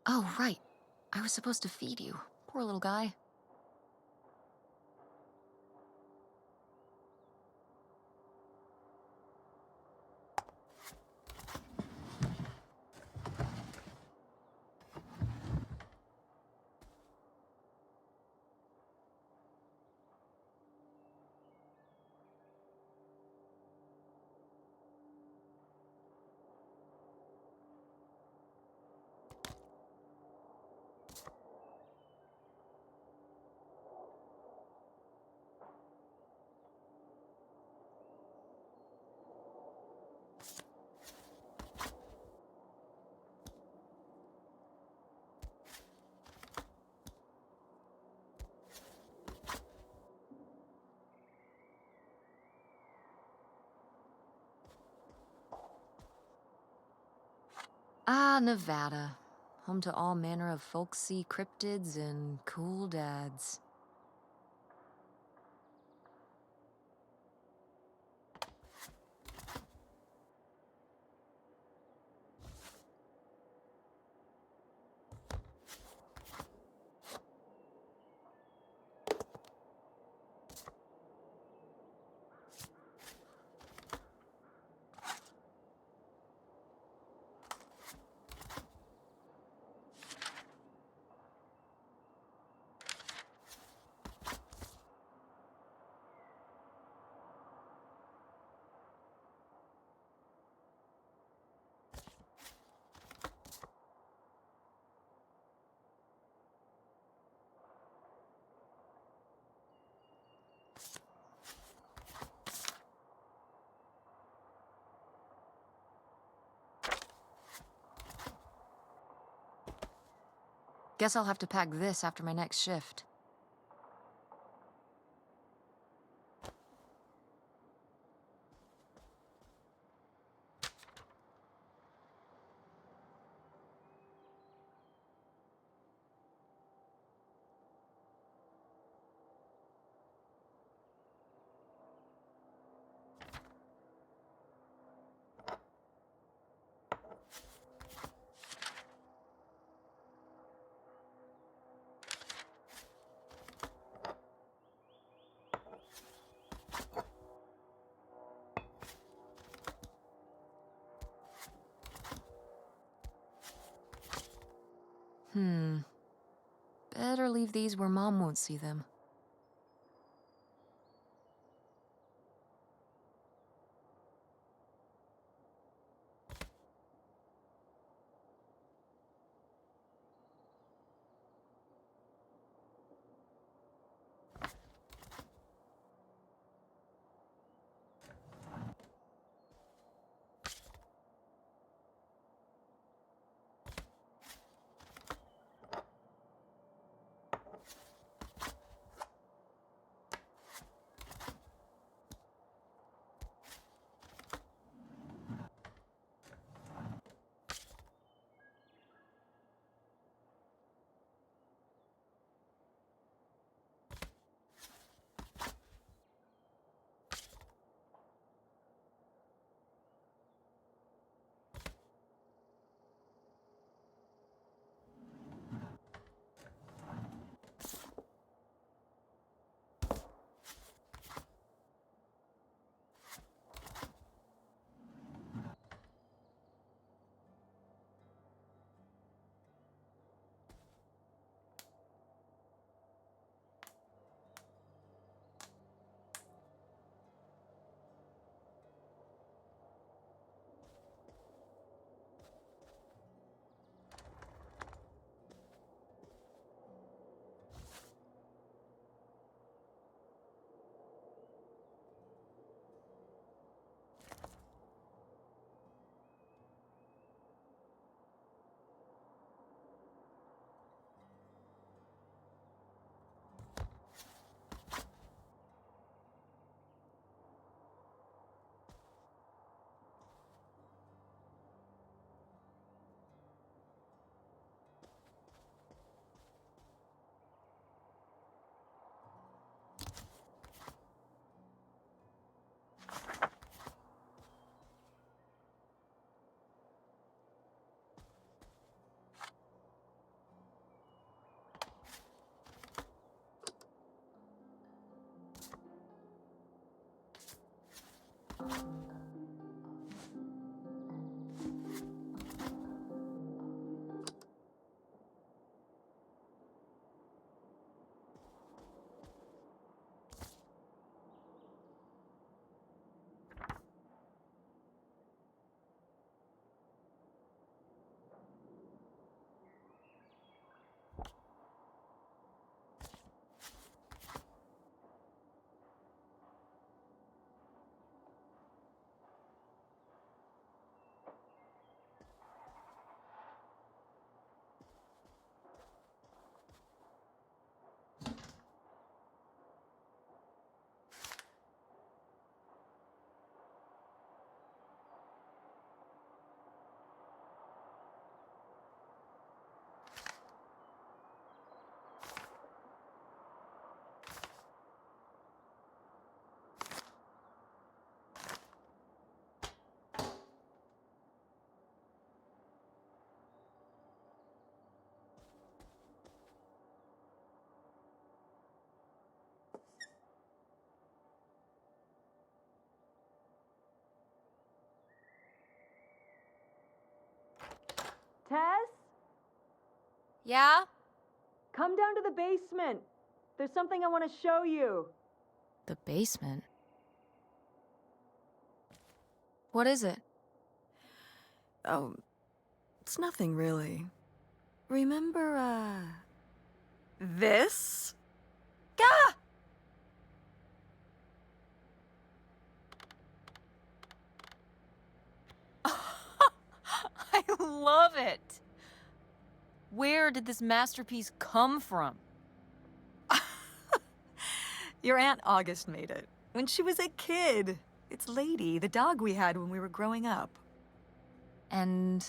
Oh, right. I was supposed to feed you. Poor little guy. Ah, Nevada. Home to all manner of folksy cryptids and cool dads. Guess I'll have to pack this after my next shift. Better leave these where Mom won't see them. Tess? Yeah? Come down to the basement. There's something I want to show you. The basement? What is it? Oh, it's nothing really. Remember, this? Gah! I love it! Where did this masterpiece come from? Your Aunt August made it. When she was a kid. It's Lady, the dog we had when we were growing up. And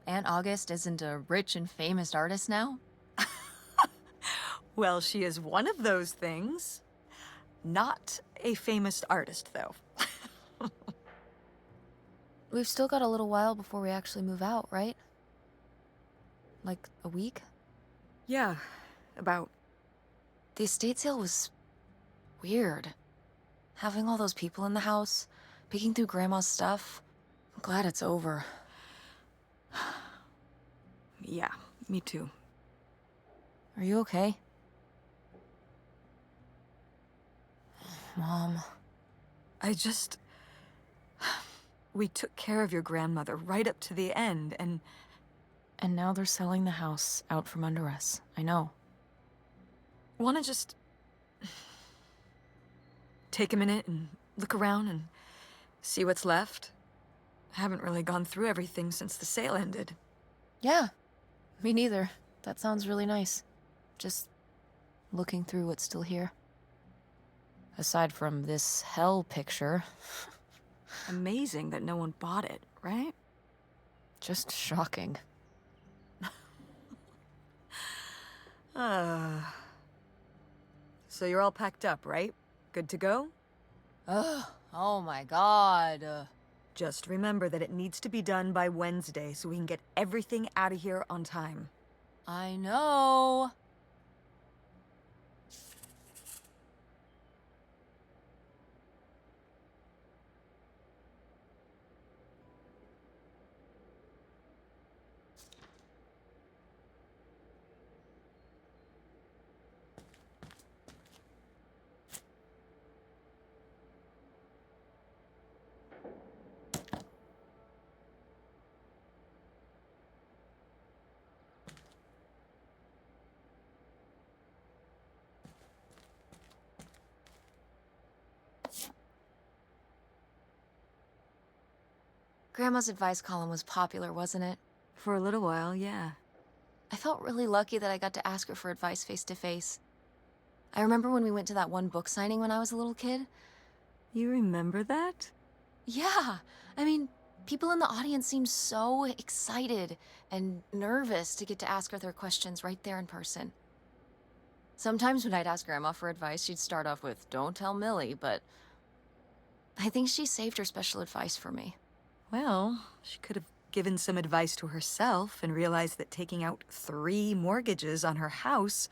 Aunt August isn't a rich and famous artist now? Well, she is one of those things. Not a famous artist, though. We've still got a little while before we actually move out, right? Like a week? Yeah, about. The estate sale was weird. Having all those people in the house, picking through Grandma's stuff. I'm glad it's over. Yeah, me too. Are you okay? Mom. We took care of your grandmother right up to the end, and now they're selling the house out from under us. I know. wanna just take a minute and look around and see what's left? I haven't really gone through everything since the sale ended. Yeah, me neither. That sounds really nice. Just looking through what's still here. Aside from this hell picture. Amazing that no one bought it, right? Just shocking. So you're all packed up, right? Good to go? Ugh, oh my god. Just remember that it needs to be done by Wednesday so we can get everything out of here on time. I know. Grandma's advice column was popular, wasn't it? For a little while, yeah. I felt really lucky that I got to ask her for advice face to face. I remember when we went to that one book signing when I was a little kid. You remember that? Yeah, I mean, people in the audience seemed so excited and nervous to get to ask her their questions right there in person. Sometimes when I'd ask Grandma for advice, she'd start off with, "Don't tell Millie," but I think she saved her special advice for me. Well, she could have given some advice to herself and realized that taking out 3 mortgages on her house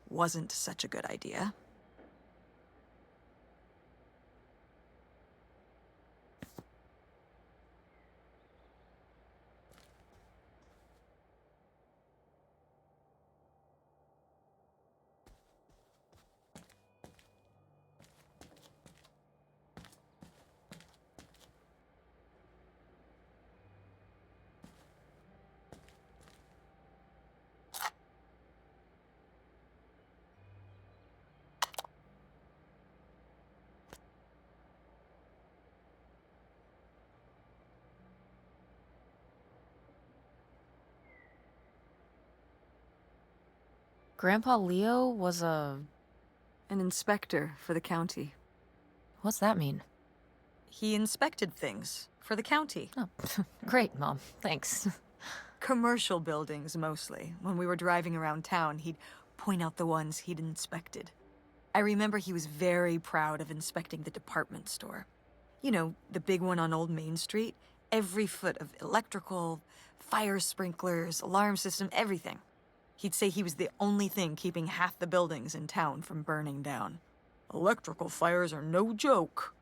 wasn't such a good idea. Grandpa Leo was a... An inspector for the county. What's that mean? He inspected things for the county. Oh, great, Mom. Thanks. Commercial buildings, mostly. When we were driving around town, he'd point out the ones he'd inspected. I remember he was very proud of inspecting the department store. You know, the big one on Old Main Street. Every foot of electrical, fire sprinklers, alarm system, everything. He'd say he was the only thing keeping half the buildings in town from burning down. Electrical fires are no joke.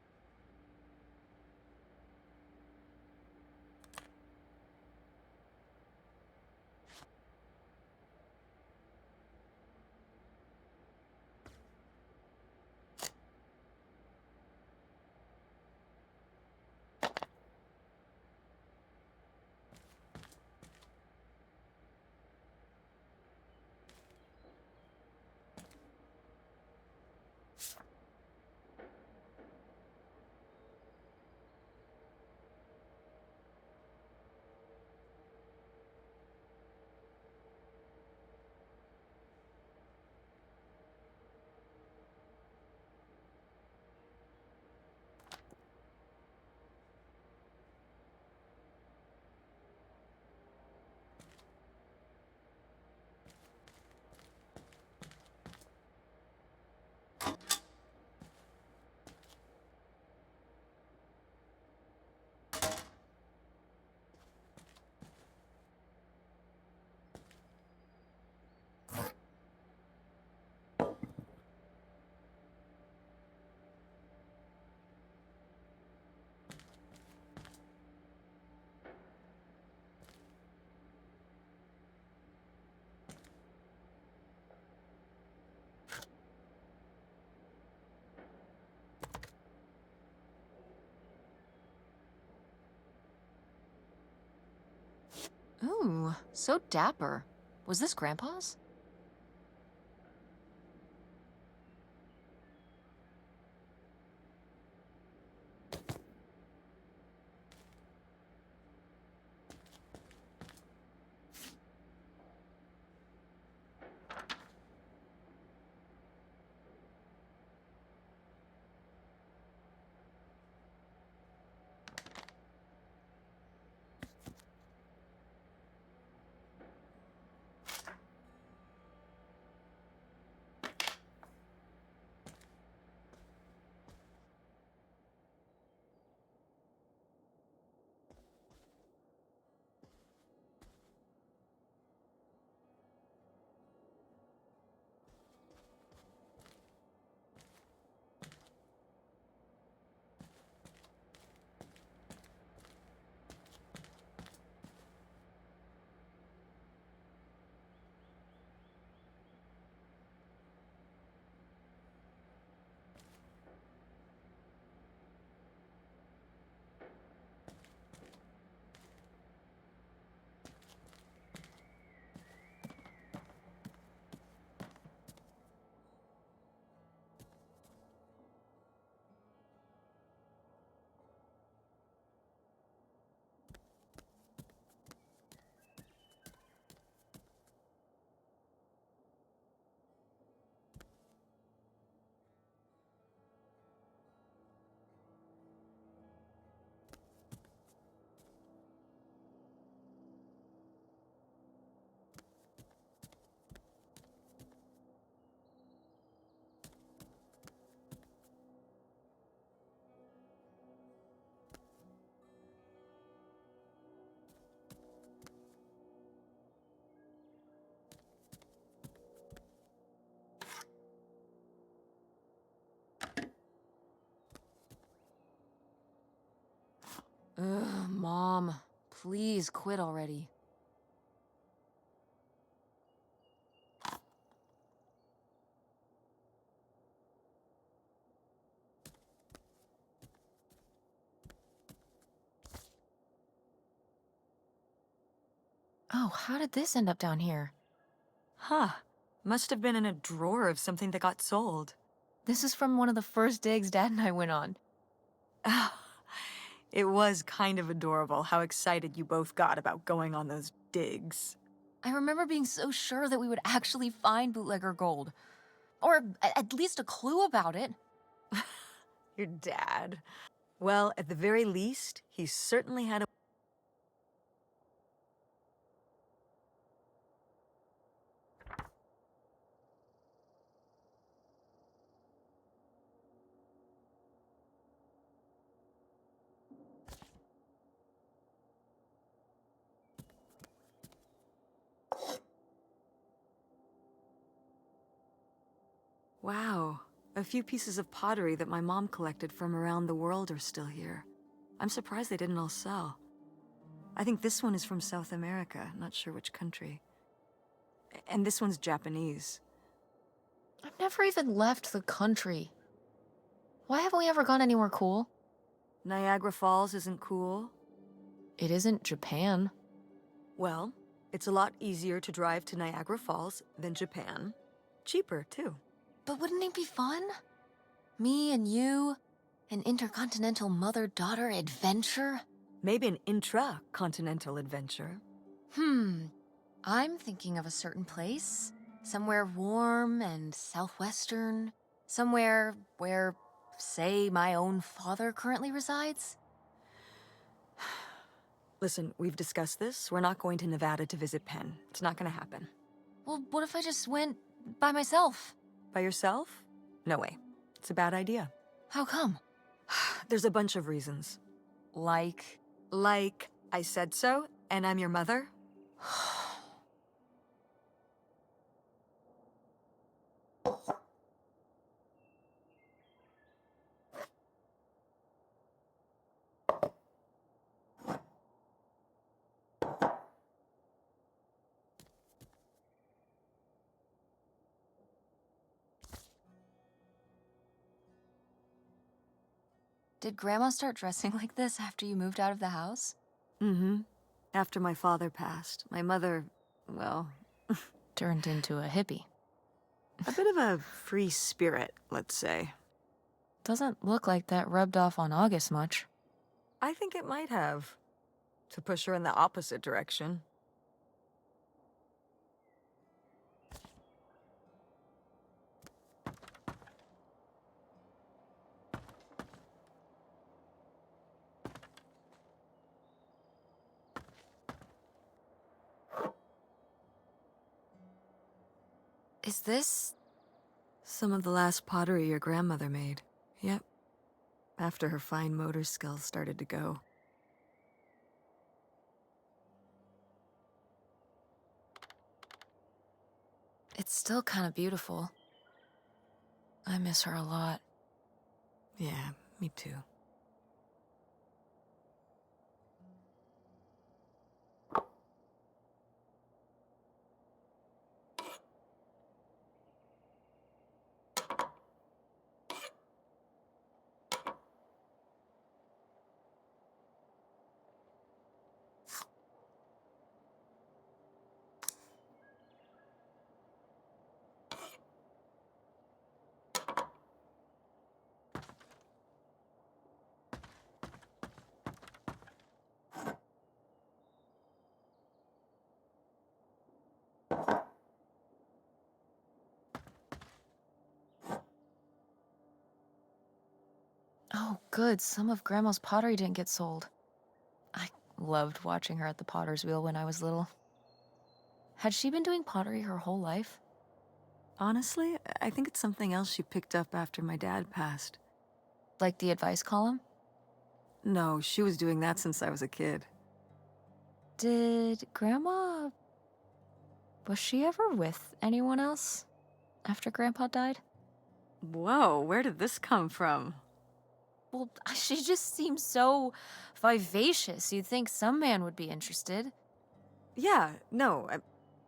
Ooh, so dapper. Was this Grandpa's? Ugh, Mom. Please quit already. Oh, how did this end up down here? Huh. Must have been in a drawer of something that got sold. This is from one of the first digs Dad and I went on. It was kind of adorable how excited you both got about going on those digs. I remember being so sure that we would actually find bootlegger gold. Or at least a clue about it. Your dad. Well, at the very least, he certainly had a... Wow. A few pieces of pottery that my mom collected from around the world are still here. I'm surprised they didn't all sell. I think this one is from South America, not sure which country. And this one's Japanese. I've never even left the country. Why haven't we ever gone anywhere cool? Niagara Falls isn't cool. It isn't Japan. Well, it's a lot easier to drive to Niagara Falls than Japan. Cheaper, too. But wouldn't it be fun? Me and you, an intercontinental mother-daughter adventure? Maybe an intra-continental adventure. I'm thinking of a certain place. Somewhere warm and southwestern. Somewhere where, say, my own father currently resides. Listen, we've discussed this. We're not going to Nevada to visit Penn. It's not gonna happen. Well, what if I just went by myself? By yourself? No way. It's a bad idea. How come? There's a bunch of reasons. Like... Like, I said so, and I'm your mother? Did Grandma start dressing like this after you moved out of the house? Mm-hmm. After my father passed, my mother, well, Turned into a hippie. a bit of a free spirit, let's say. Doesn't look like that rubbed off on August much. I think it might have. To push her in the opposite direction. Is this... Some of the last pottery your grandmother made. Yep. After her fine motor skills started to go. It's still kind of beautiful. I miss her a lot. Yeah, me too. Oh, good. Some of Grandma's pottery didn't get sold. I loved watching her at the potter's wheel when I was little. Had she been doing pottery her whole life? Honestly, I think it's something else she picked up after my dad passed. Like the advice column? No, she was doing that since I was a kid. Did Grandma... Was she ever with anyone else after Grandpa died? Whoa, where did this come from? Well, she just seems so vivacious. You'd think some man would be interested. Yeah, no,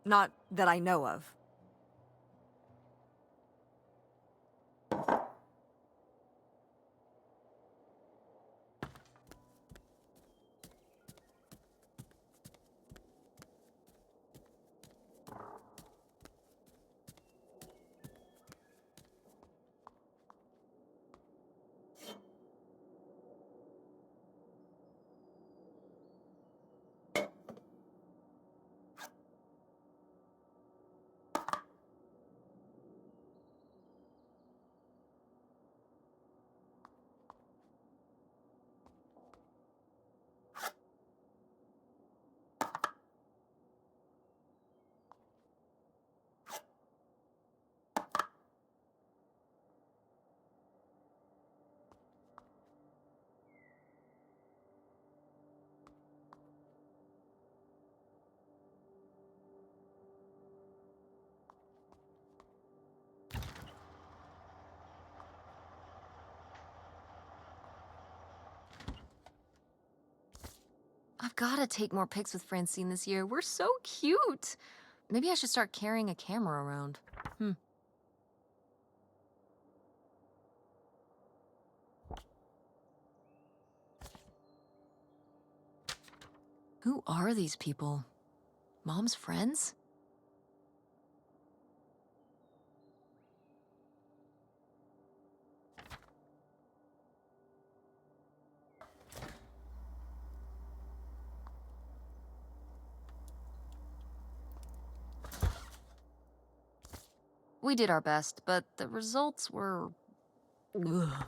not that I know of. I've gotta take more pics with Francine this year. We're so cute. Maybe I should start carrying a camera around. Hmm. Who are these people? Mom's friends? We did our best, but the results were... Ugh.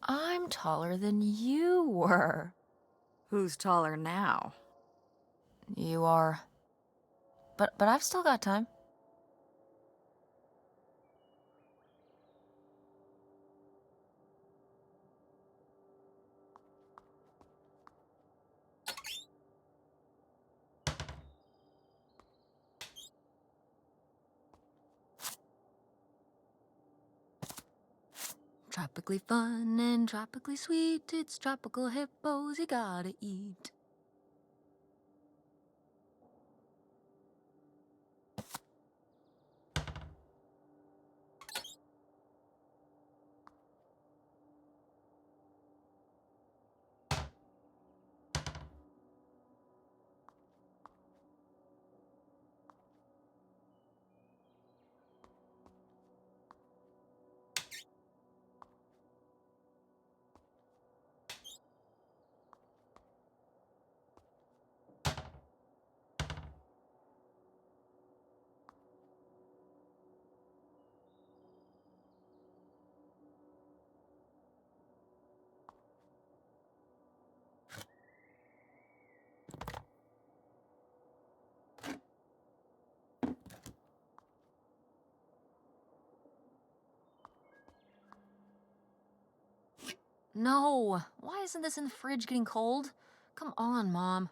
I'm taller than you were. Who's taller now? You are. But I've still got time. Tropically fun and tropically sweet. It's tropical hippos you gotta eat. No, why isn't this in the fridge getting cold? Come on, Mom.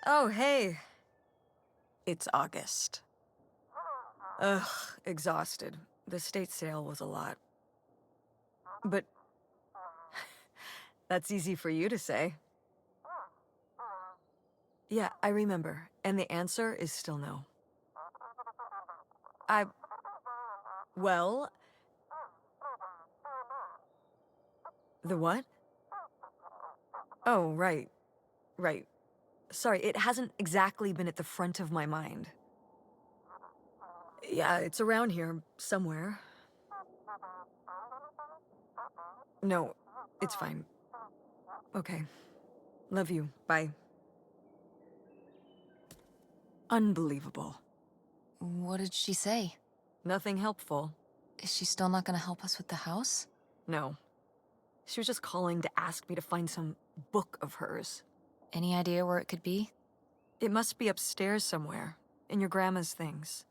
Oh, hey. It's August. Ugh, exhausted. The state sale was a lot. But that's easy for you to say. Yeah, I remember. And the answer is still no. I... Well... The what? Oh, right. Right. Sorry, it hasn't exactly been at the front of my mind. Yeah, it's around here, somewhere. No, it's fine. Okay. Love you. Bye. Unbelievable. What did she say? Nothing helpful. Is she still not gonna help us with the house? No. She was just calling to ask me to find some book of hers. Any idea where it could be? It must be upstairs somewhere, in your grandma's things.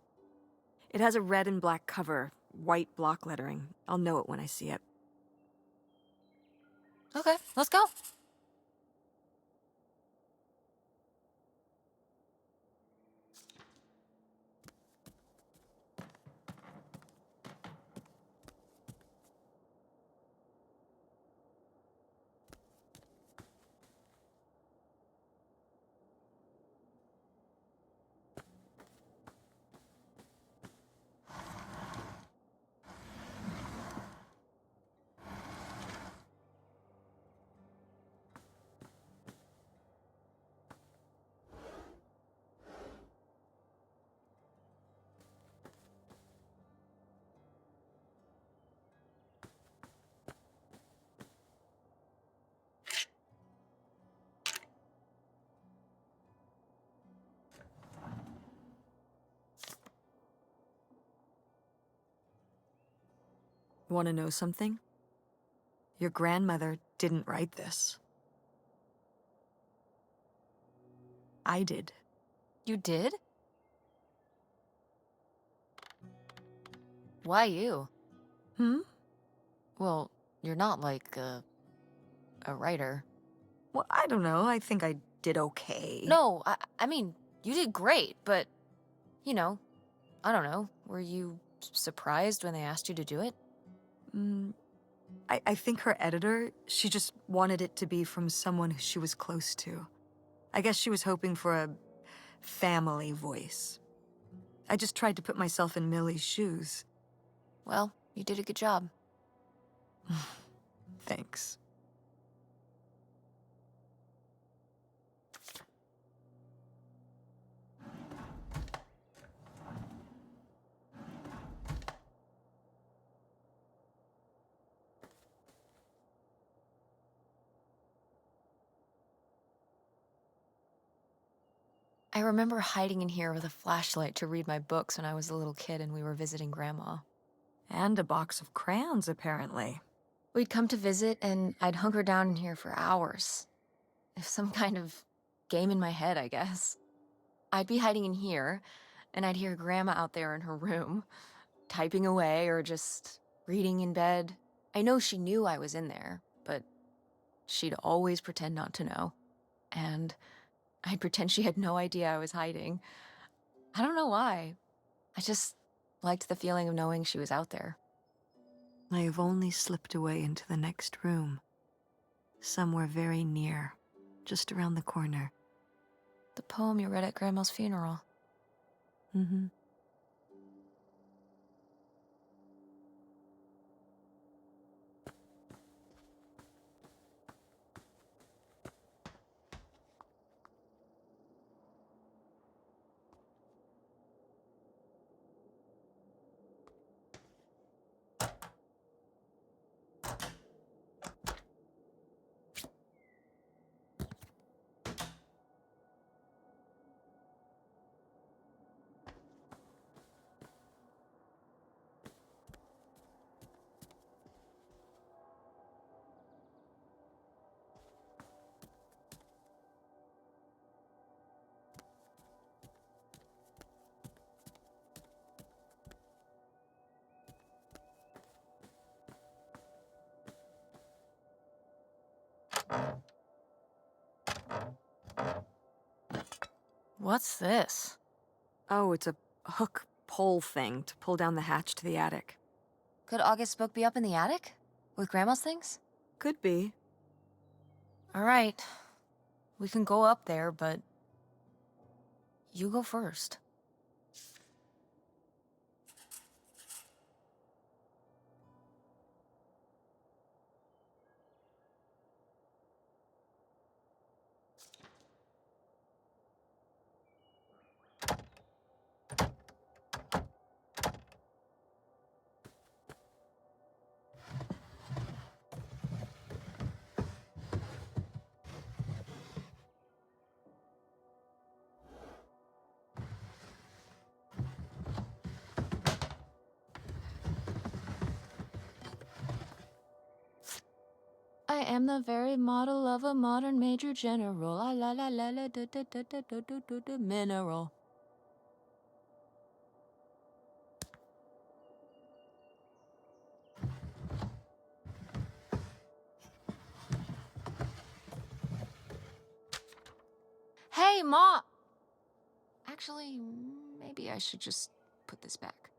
It has a red and black cover, white block lettering. I'll know it when I see it. Okay, let's go. Want to know something? Your grandmother didn't write this. I did. You did? Why you? Hmm? Well, you're not like a writer. Well, I don't know. I think I did okay. No, I mean, you did great, but, you know, I don't know. Were you surprised when they asked you to do it? Mm, I think her editor, she just wanted it to be from someone who she was close to. I guess she was hoping for a family voice. I just tried to put myself in Millie's shoes. Well, you did a good job. Thanks. I remember hiding in here with a flashlight to read my books when I was a little kid and we were visiting Grandma. And a box of crayons, apparently. We'd come to visit and I'd hunker down in here for hours. If some kind of game in my head, I guess. I'd be hiding in here, and I'd hear Grandma out there in her room, typing away or just reading in bed. I know she knew I was in there, but she'd always pretend not to know. And I'd pretend she had no idea I was hiding. I don't know why. I just liked the feeling of knowing she was out there. I have only slipped away into the next room. Somewhere very near, just around the corner. The poem you read at Grandma's funeral. Mm-hmm. What's this? Oh, it's a hook pole thing to pull down the hatch to the attic. Could August's book be up in the attic? With Grandma's things? Could be. All right. We can go up there, but you go first. I am the very model of a modern major general. La la la la la da da da da da da da da mineral. Hey, Ma! Actually, maybe I should just put this back.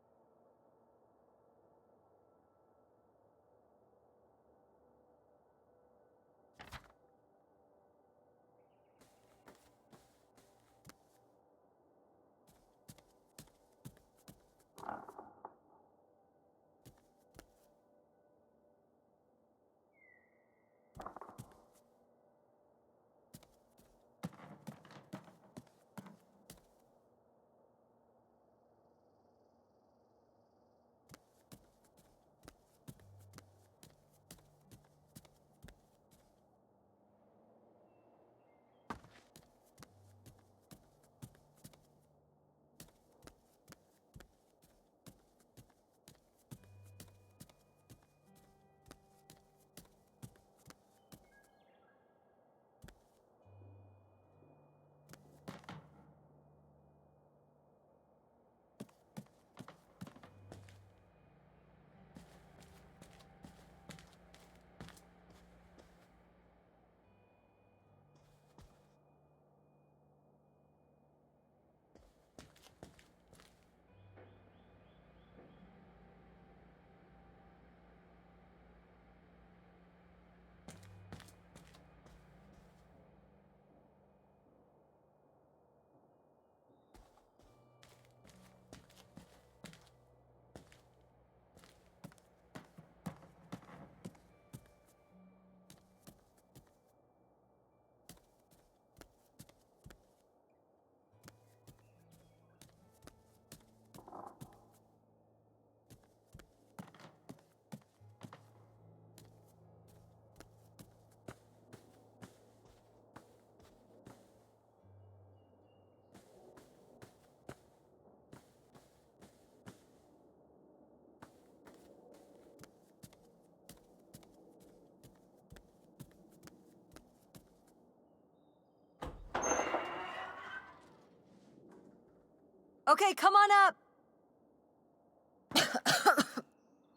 Okay, come on up!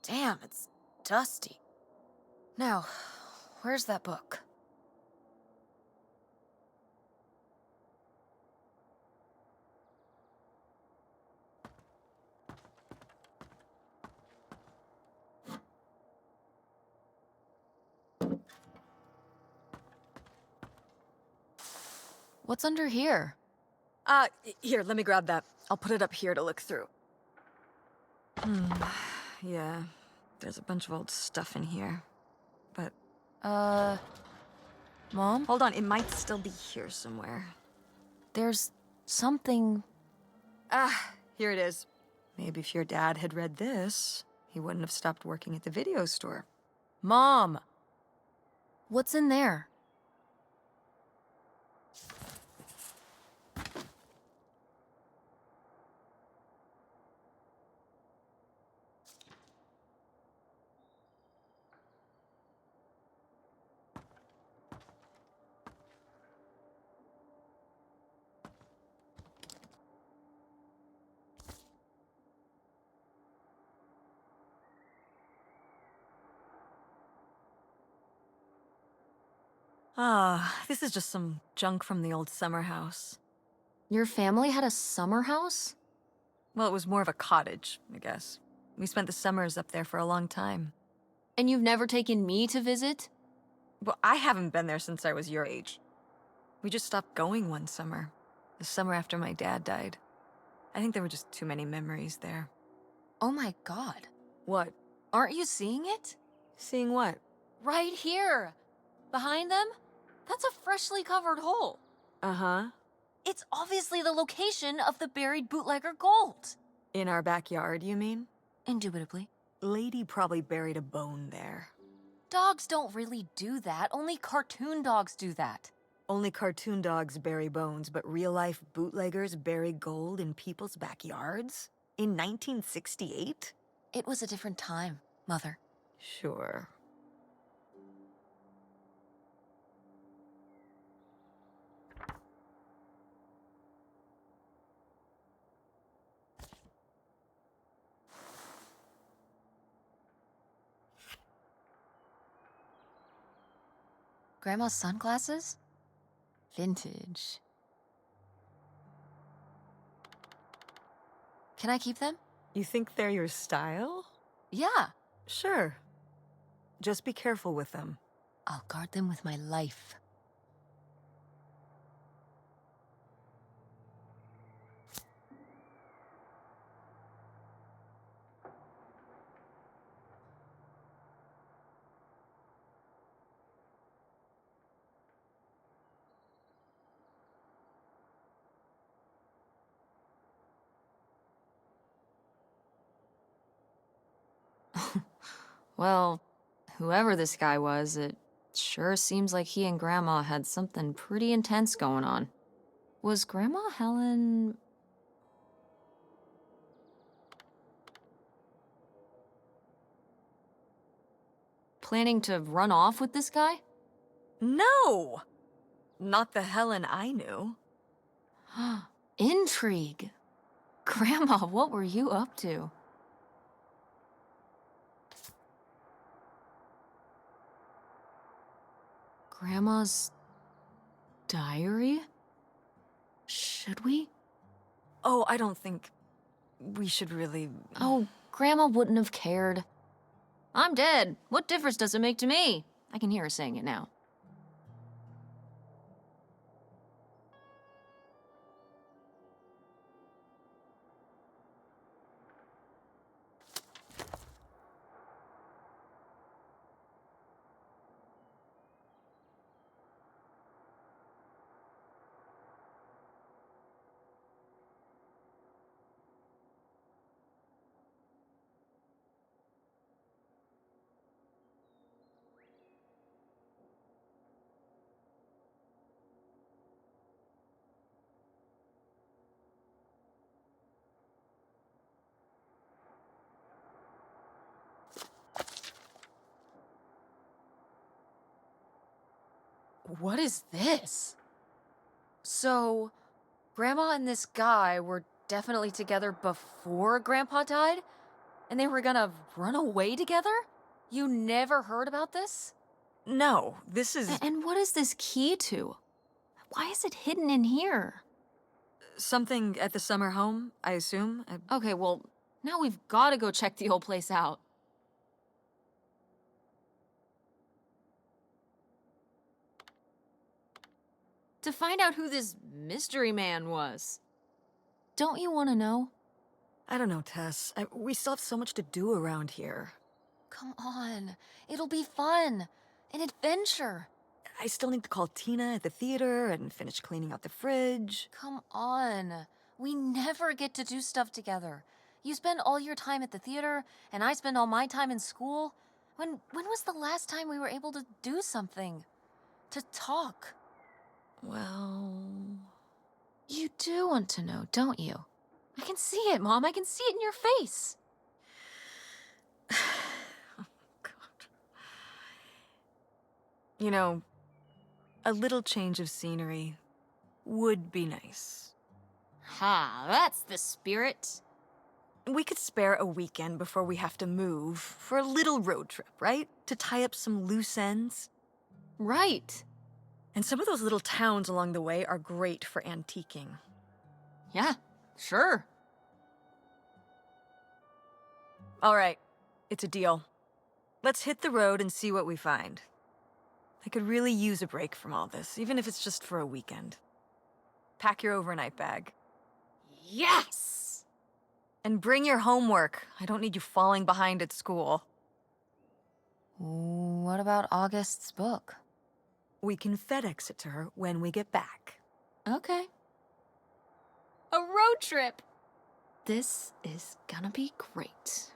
Damn, it's dusty. Now, where's that book? What's under here? Here, let me grab that. I'll put it up here to look through. Yeah, there's a bunch of old stuff in here. But, Mom? hold on, it might still be here somewhere. There's something... Here it is. Maybe if your dad had read this, he wouldn't have stopped working at the video store. Mom! What's in there? This is just some junk from the old summer house. Your family had a summer house? Well, it was more of a cottage, I guess. We spent the summers up there for a long time. And you've never taken me to visit? Well, I haven't been there since I was your age. We just stopped going one summer. The summer after my dad died. I think there were just too many memories there. Oh my god. What? Aren't you seeing it? Seeing what? Right here. Behind them? That's a freshly covered hole. Uh-huh. It's obviously the location of the buried bootlegger gold. In our backyard, you mean? Indubitably. Lady probably buried a bone there. Dogs don't really do that. Only cartoon dogs do that. Only cartoon dogs bury bones, but real-life bootleggers bury gold in people's backyards? In 1968? It was a different time, Mother. Sure. Grandma's sunglasses? Vintage. Can I keep them? You think they're your style? Yeah. Sure. Just be careful with them. I'll guard them with my life. Well, whoever this guy was, it sure seems like he and Grandma had something pretty intense going on. Was Grandma Helen... planning to run off with this guy? No! Not the Helen I knew. Intrigue. Grandma, what were you up to? Grandma's diary? Should we? Oh, I don't think we should really... Oh, Grandma wouldn't have cared. I'm dead. What difference does it make to me? I can hear her saying it now. What is this? So, Grandma and this guy were definitely together before Grandpa died? And they were gonna run away together? You never heard about this? No, this is... And what is this key to? Why is it hidden in here? something at the summer home, I assume? Okay, well, now we've gotta go check the old place out. To find out who this mystery man was. Don't you want to know? I don't know, Tess. We still have so much to do around here. Come on. It'll be fun. An adventure. I still need to call Tina at the theater and finish cleaning out the fridge. Come on. We never get to do stuff together. You spend all your time at the theater, and I spend all my time in school. When was the last time we were able to do something? To talk? Well... You do want to know, don't you? I can see it, Mom. I can see it in your face. Oh, God. You know, a little change of scenery would be nice. Ha, that's the spirit. We could spare a weekend before we have to move for a little road trip, right? To tie up some loose ends. Right. And some of those little towns along the way are great for antiquing. Yeah, sure. All right, it's a deal. Let's hit the road and see what we find. I could really use a break from all this, even if it's just for a weekend. Pack your overnight bag. Yes! And bring your homework. I don't need you falling behind at school. What about August's book? We can FedEx it to her when we get back. Okay. A road trip! This is gonna be great.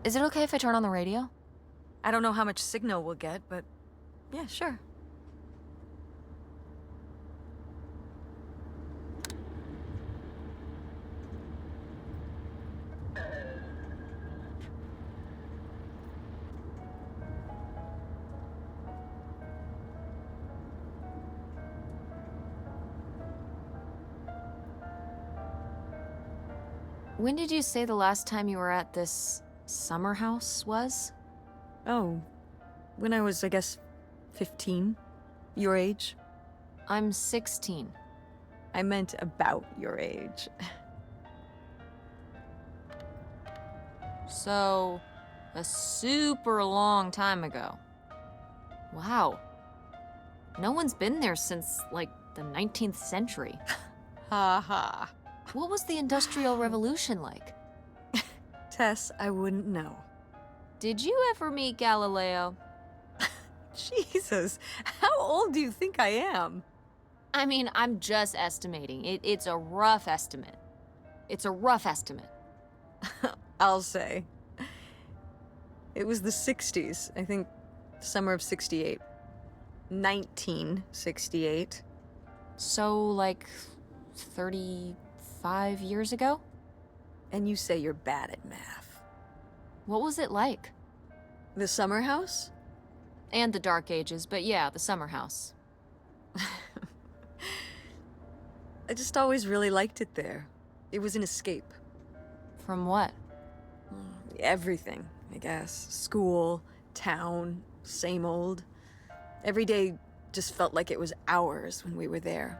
Is it okay if I turn on the radio? I don't know how much signal we'll get, but yeah, sure. When did you say the last time you were at this summer house was? Oh, when I was, I guess, 15? Your age? I'm 16. I meant about your age. So, a super long time ago. Wow. No one's been there since, like, the 19th century. Ha ha. What was the Industrial Revolution like? Tess, I wouldn't know. Did you ever meet Galileo? Jesus, how old do you think I am? I mean, I'm just estimating. It's a rough estimate. It's a rough estimate. I'll say. It was the 60s, I think, summer of 68. 1968. So, like, 35 years ago? And you say you're bad at math. What was it like? The summer house? And the Dark Ages, but yeah, the summer house. I just always really liked it there. It was an escape. From what? Everything, I guess. School, town, same old. Every day just felt like it was hours when we were there.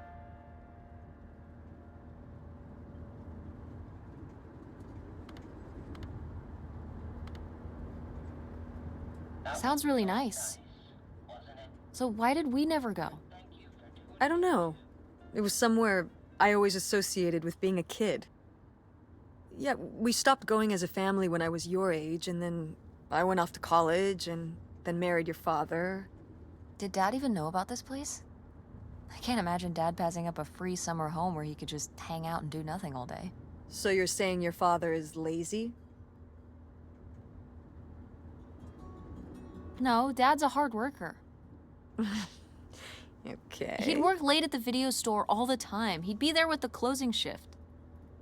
Sounds really nice. So why did we never go? I don't know. It was somewhere I always associated with being a kid. Yeah, we stopped going as a family when I was your age, and then I went off to college, and then married your father. Did Dad even know about this place? I can't imagine Dad passing up a free summer home where he could just hang out and do nothing all day. So you're saying your father is lazy? No, Dad's a hard worker. Okay. He'd work late at the video store all the time. He'd be there with the closing shift.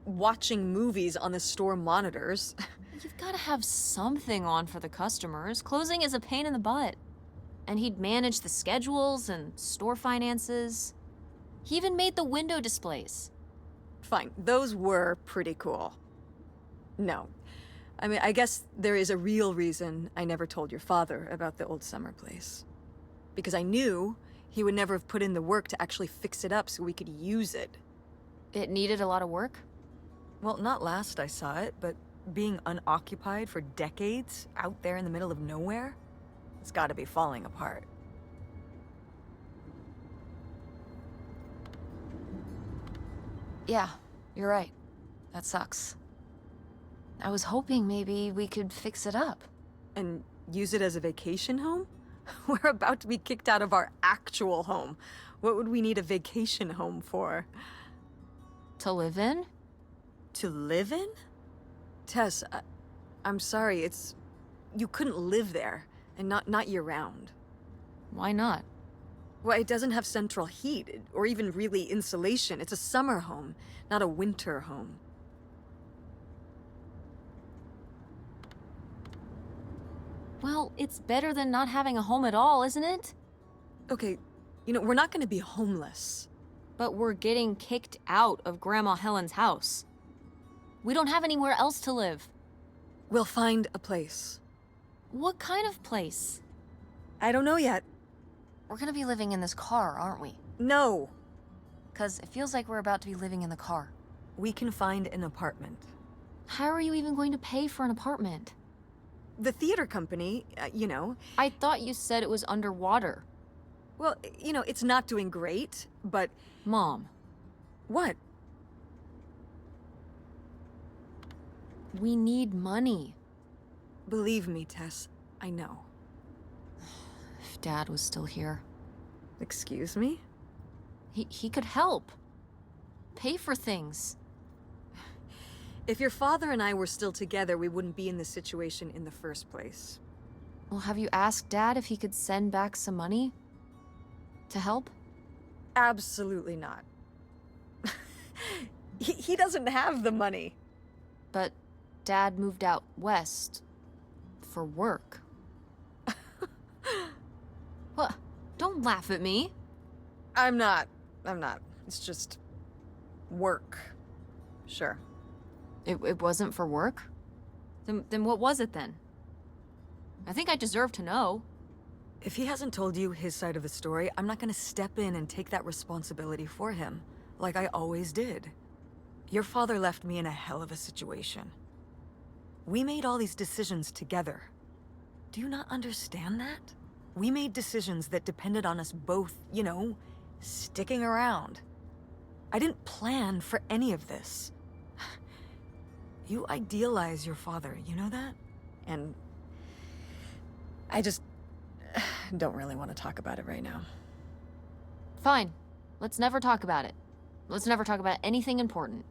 Watching movies on the store monitors. You've got to have something on for the customers. Closing is a pain in the butt. And he'd manage the schedules and store finances. He even made the window displays. Fine, those were pretty cool. No, I mean, I guess there is a real reason I never told your father about the old summer place. Because I knew he would never have put in the work to actually fix it up so we could use it. It needed a lot of work? Well, not last I saw it, but being unoccupied for decades out there in the middle of nowhere, it's gotta be falling apart. Yeah, you're right. That sucks. I was hoping maybe we could fix it up. And use it as a vacation home? We're about to be kicked out of our actual home. What would we need a vacation home for? To live in? To live in? Tess, I'm sorry, you couldn't live there, and not year-round. Why not? Well, it doesn't have central heat, or even really insulation. It's a summer home, not a winter home. Well, it's better than not having a home at all, isn't it? Okay, we're not gonna be homeless. But we're getting kicked out of Grandma Helen's house. We don't have anywhere else to live. We'll find a place. What kind of place? I don't know yet. We're gonna be living in this car, aren't we? No! 'Cause it feels like we're about to be living in the car. We can find an apartment. How are you even going to pay for an apartment? The theater company, I thought you said it was underwater. well, it's not doing great, but... Mom, What? we need money. Believe me, Tess, I know. If Dad was still here, Excuse me? he could help. Pay for things. If your father and I were still together, we wouldn't be in this situation in the first place. Well, have you asked Dad if he could send back some money? To help? Absolutely not. He doesn't have the money. But Dad moved out west for work. What? Don't laugh at me. I'm not. It's just... work. Sure. It wasn't for work? Then what was it then? I think I deserve to know. If he hasn't told you his side of the story, I'm not gonna step in and take that responsibility for him, like I always did. Your father left me in a hell of a situation. We made all these decisions together. Do you not understand that? We made decisions that depended on us both, sticking around. I didn't plan for any of this. You idealize your father, you know that? And I just don't really want to talk about it right now. Fine. Let's never talk about it. Let's never talk about anything important.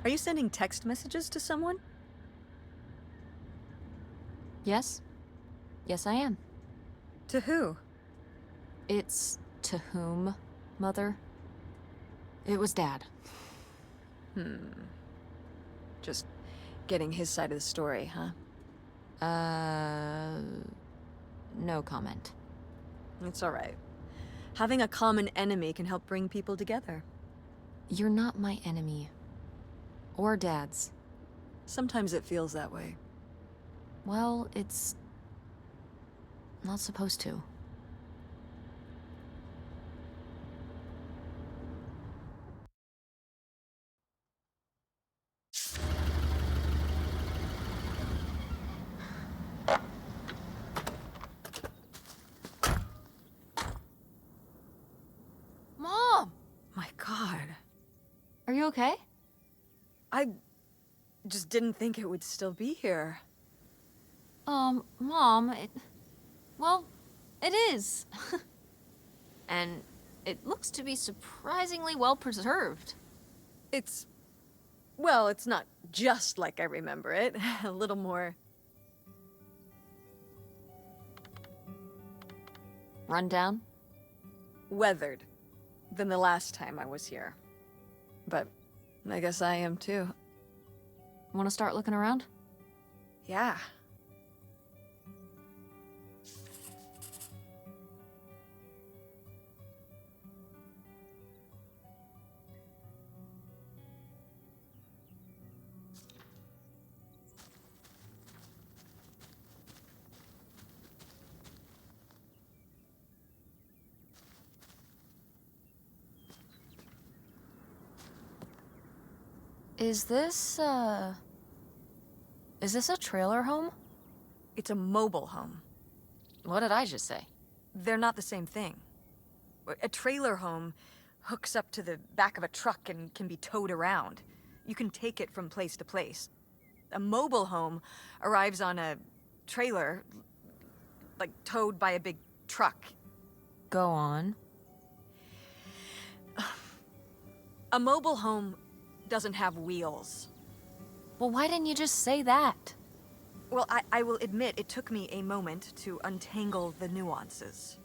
Are you sending text messages to someone? Yes? Yes, I am. To who? It's to whom, Mother? It was Dad. Just getting his side of the story, huh? No comment. It's all right. Having a common enemy can help bring people together. You're not my enemy. Or Dad's. Sometimes it feels that way. Well, it's not supposed to. Mom! My God. Are you okay? I just didn't think it would still be here. Mom, well, it is. And it looks to be surprisingly well preserved. Well, it's not just like I remember it. A little more Rundown? weathered than the last time I was here. But I guess I am too. Want to start looking around? Yeah. Is this a trailer home? It's a mobile home. What did I just say? They're not the same thing. A trailer home hooks up to the back of a truck and can be towed around. You can take it from place to place. A mobile home arrives on a trailer, like towed by a big truck. Go on. A mobile home doesn't have wheels. Well, why didn't you just say that? Well, I will admit it took me a moment to untangle the nuances.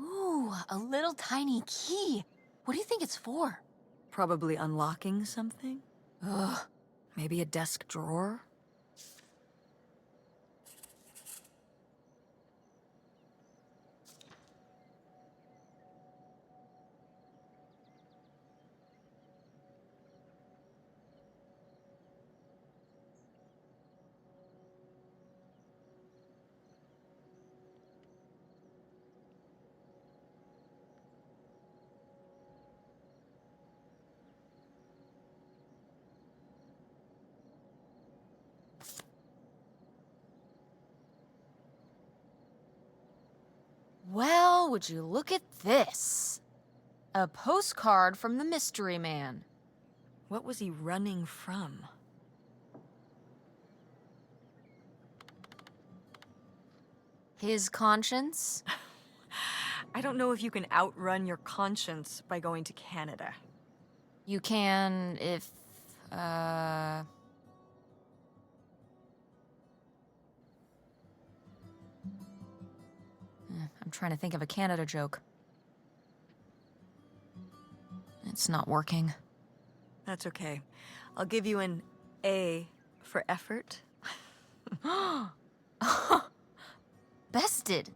Ooh, a little tiny key. What do you think it's for? Probably unlocking something? Ugh. Maybe a desk drawer? Well, would you look at this? A postcard from the mystery man. What was he running from? His conscience? I don't know if you can outrun your conscience by going to Canada. You can if, uh... I'm trying to think of a Canada joke. It's not working. That's okay. I'll give you an A for effort. Bested.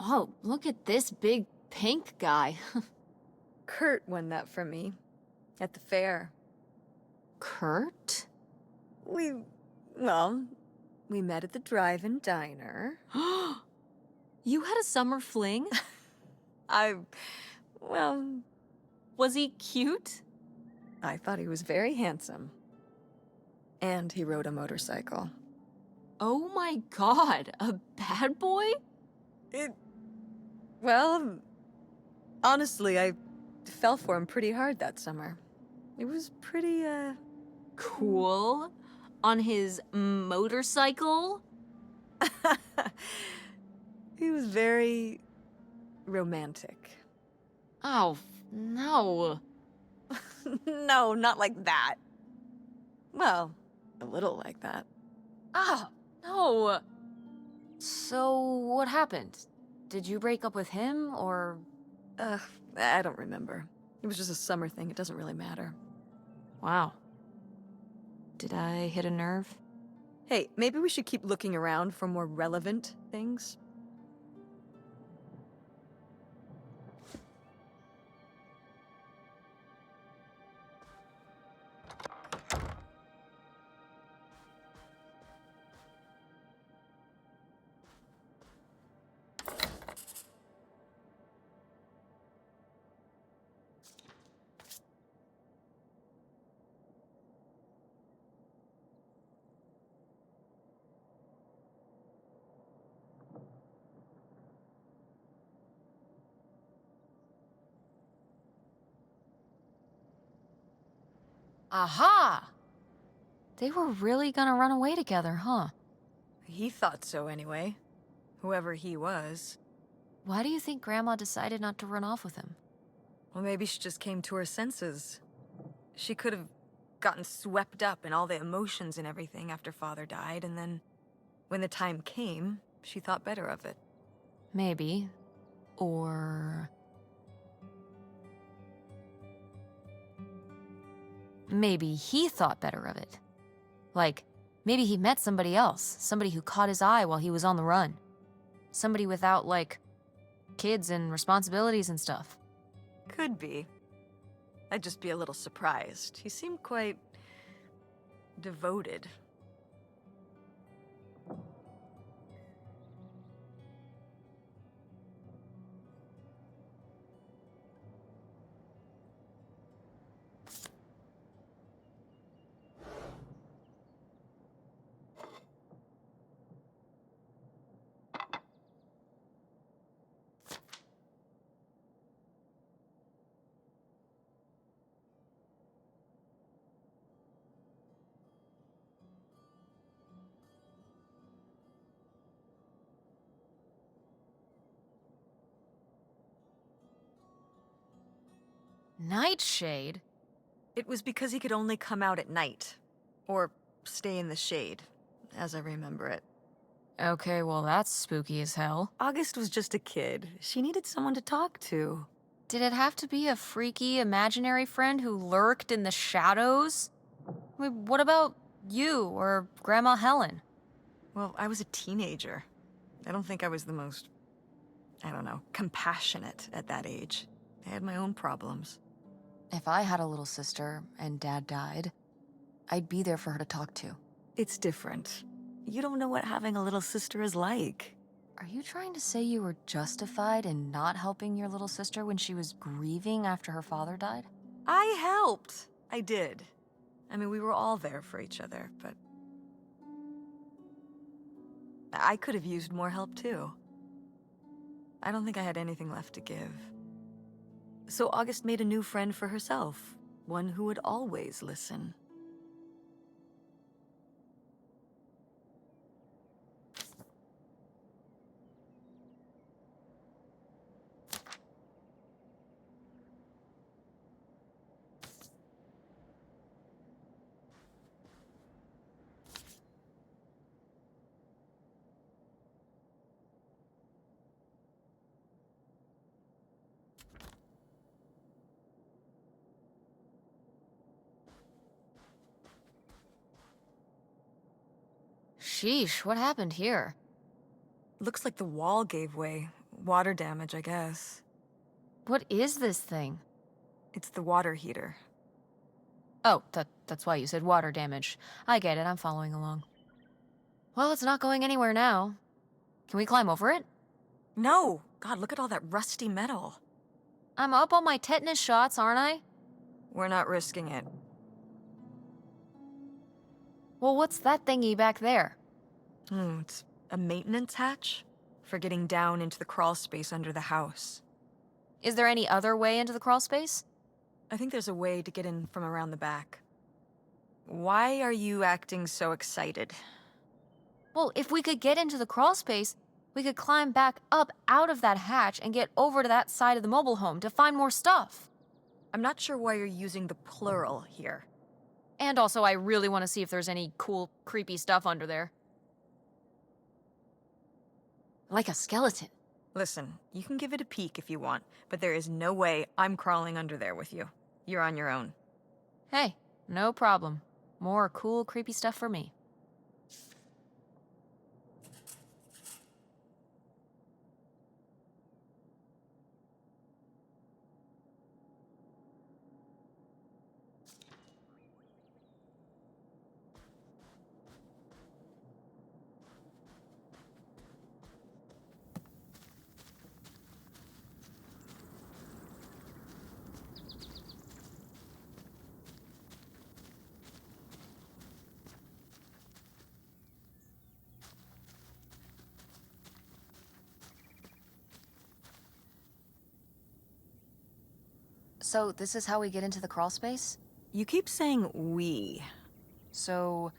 Oh, look at this big pink guy. Kurt won that from me at the fair. Kurt? Well, we met at the drive-in diner. You had a summer fling? I, well, Was he cute? I thought he was very handsome. And he rode a motorcycle. Oh my god, a bad boy? Well, honestly, I fell for him pretty hard that summer. It was pretty, Cool. On his motorcycle? he was very romantic. Oh, no. No, not like that. Well, a little like that. Oh, no. So, what happened? Did you break up with him, or... I don't remember. It was just a summer thing. It doesn't really matter. Wow. Did I hit a nerve? Hey, maybe we should keep looking around for more relevant things. Aha! They were really gonna run away together, huh? He thought so anyway. Whoever he was. Why do you think Grandma decided not to run off with him? Well, maybe she just came to her senses. She could have gotten swept up in all the emotions and everything after Father died, and then when the time came, she thought better of it. Maybe. Or... maybe he thought better of it. Like, maybe he met somebody else. Somebody who caught his eye while he was on the run. Somebody without, like, kids and responsibilities and stuff. Could be. I'd just be a little surprised. He seemed quite devoted. Nightshade? It was because he could only come out at night. Or stay in the shade, as I remember it. Okay, well that's spooky as hell. August was just a kid. She needed someone to talk to. Did it have to be a freaky, imaginary friend who lurked in the shadows? I mean, what about you or Grandma Helen? Well, I was a teenager. I don't think I was the most, I don't know, compassionate at that age. I had my own problems. If I had a little sister and Dad died, I'd be there for her to talk to. It's different. You don't know what having a little sister is like. Are you trying to say you were justified in not helping your little sister when she was grieving after her father died? I helped. I did. I mean, we were all there for each other, but I could have used more help too. I don't think I had anything left to give. So August made a new friend for herself, one who would always listen. Sheesh, what happened here? Looks like the wall gave way. Water damage, I guess. What is this thing? It's the water heater. Oh, that's why you said water damage. I get it, I'm following along. Well, it's not going anywhere now. Can we climb over it? No! God, look at all that rusty metal. I'm up on my tetanus shots, aren't I? We're not risking it. Well, what's that thingy back there? It's a maintenance hatch for getting down into the crawl space under the house. Is there any other way into the crawl space? I think there's a way to get in from around the back. Why are you acting so excited? Well, if we could get into the crawl space, we could climb back up out of that hatch and get over to that side of the mobile home to find more stuff. I'm not sure why you're using the plural here. And also, I really want to see if there's any cool, creepy stuff under there. Like a skeleton. Listen, you can give it a peek if you want, but there is no way I'm crawling under there with you. You're on your own. Hey, no problem. More cool, creepy stuff for me. So, this is how we get into the crawl space? You keep saying we. So,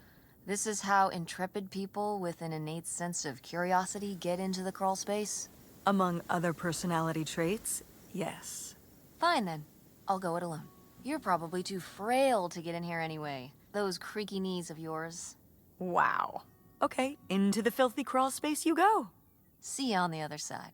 this is how intrepid people with an innate sense of curiosity get into the crawl space? Among other personality traits, yes. Fine then. I'll go it alone. You're probably too frail to get in here anyway. Those creaky knees of yours. Wow. Okay, into the filthy crawl space you go. See you on the other side.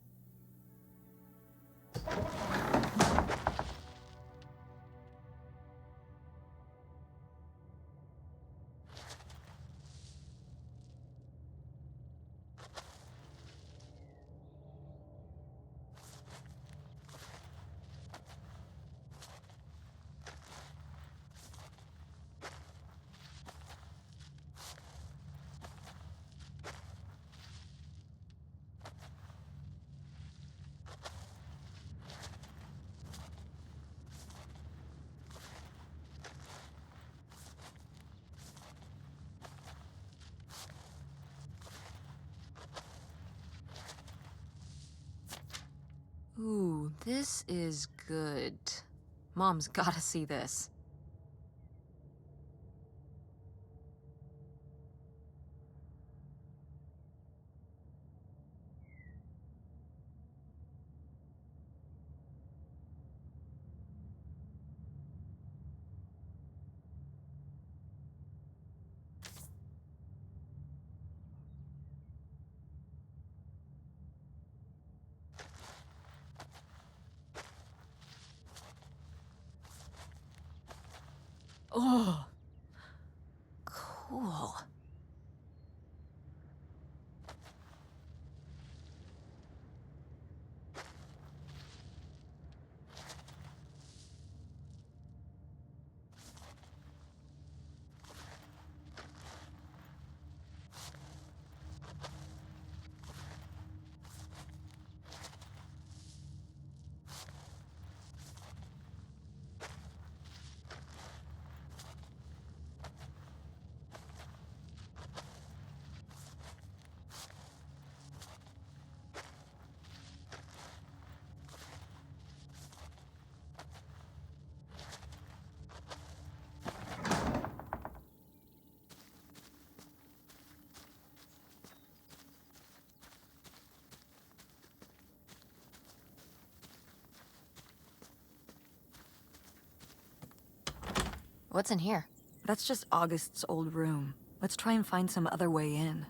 Ooh, this is good. Mom's gotta see this. Oh, cool. What's in here? That's just August's old room. Let's try and find some other way in.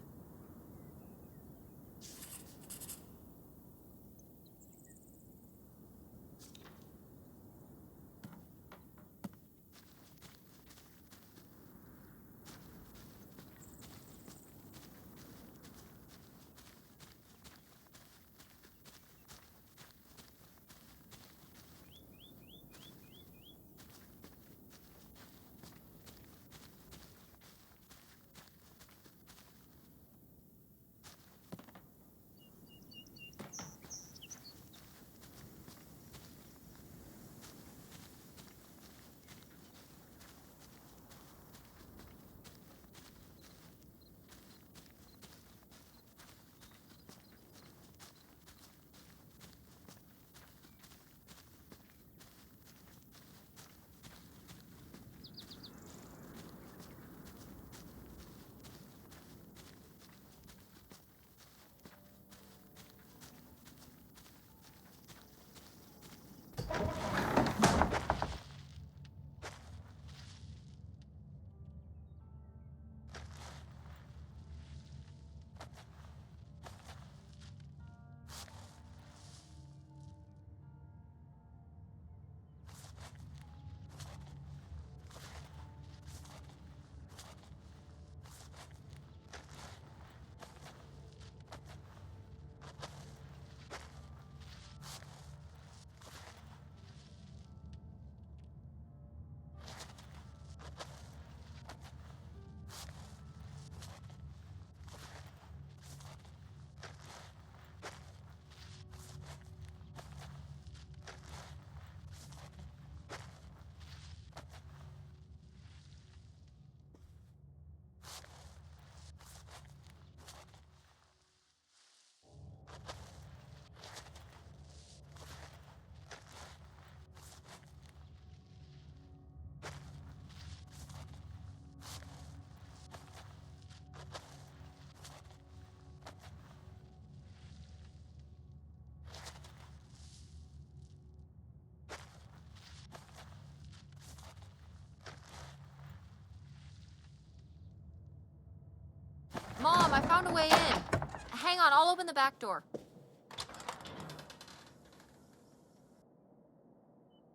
found a way in. Hang on, I'll open the back door.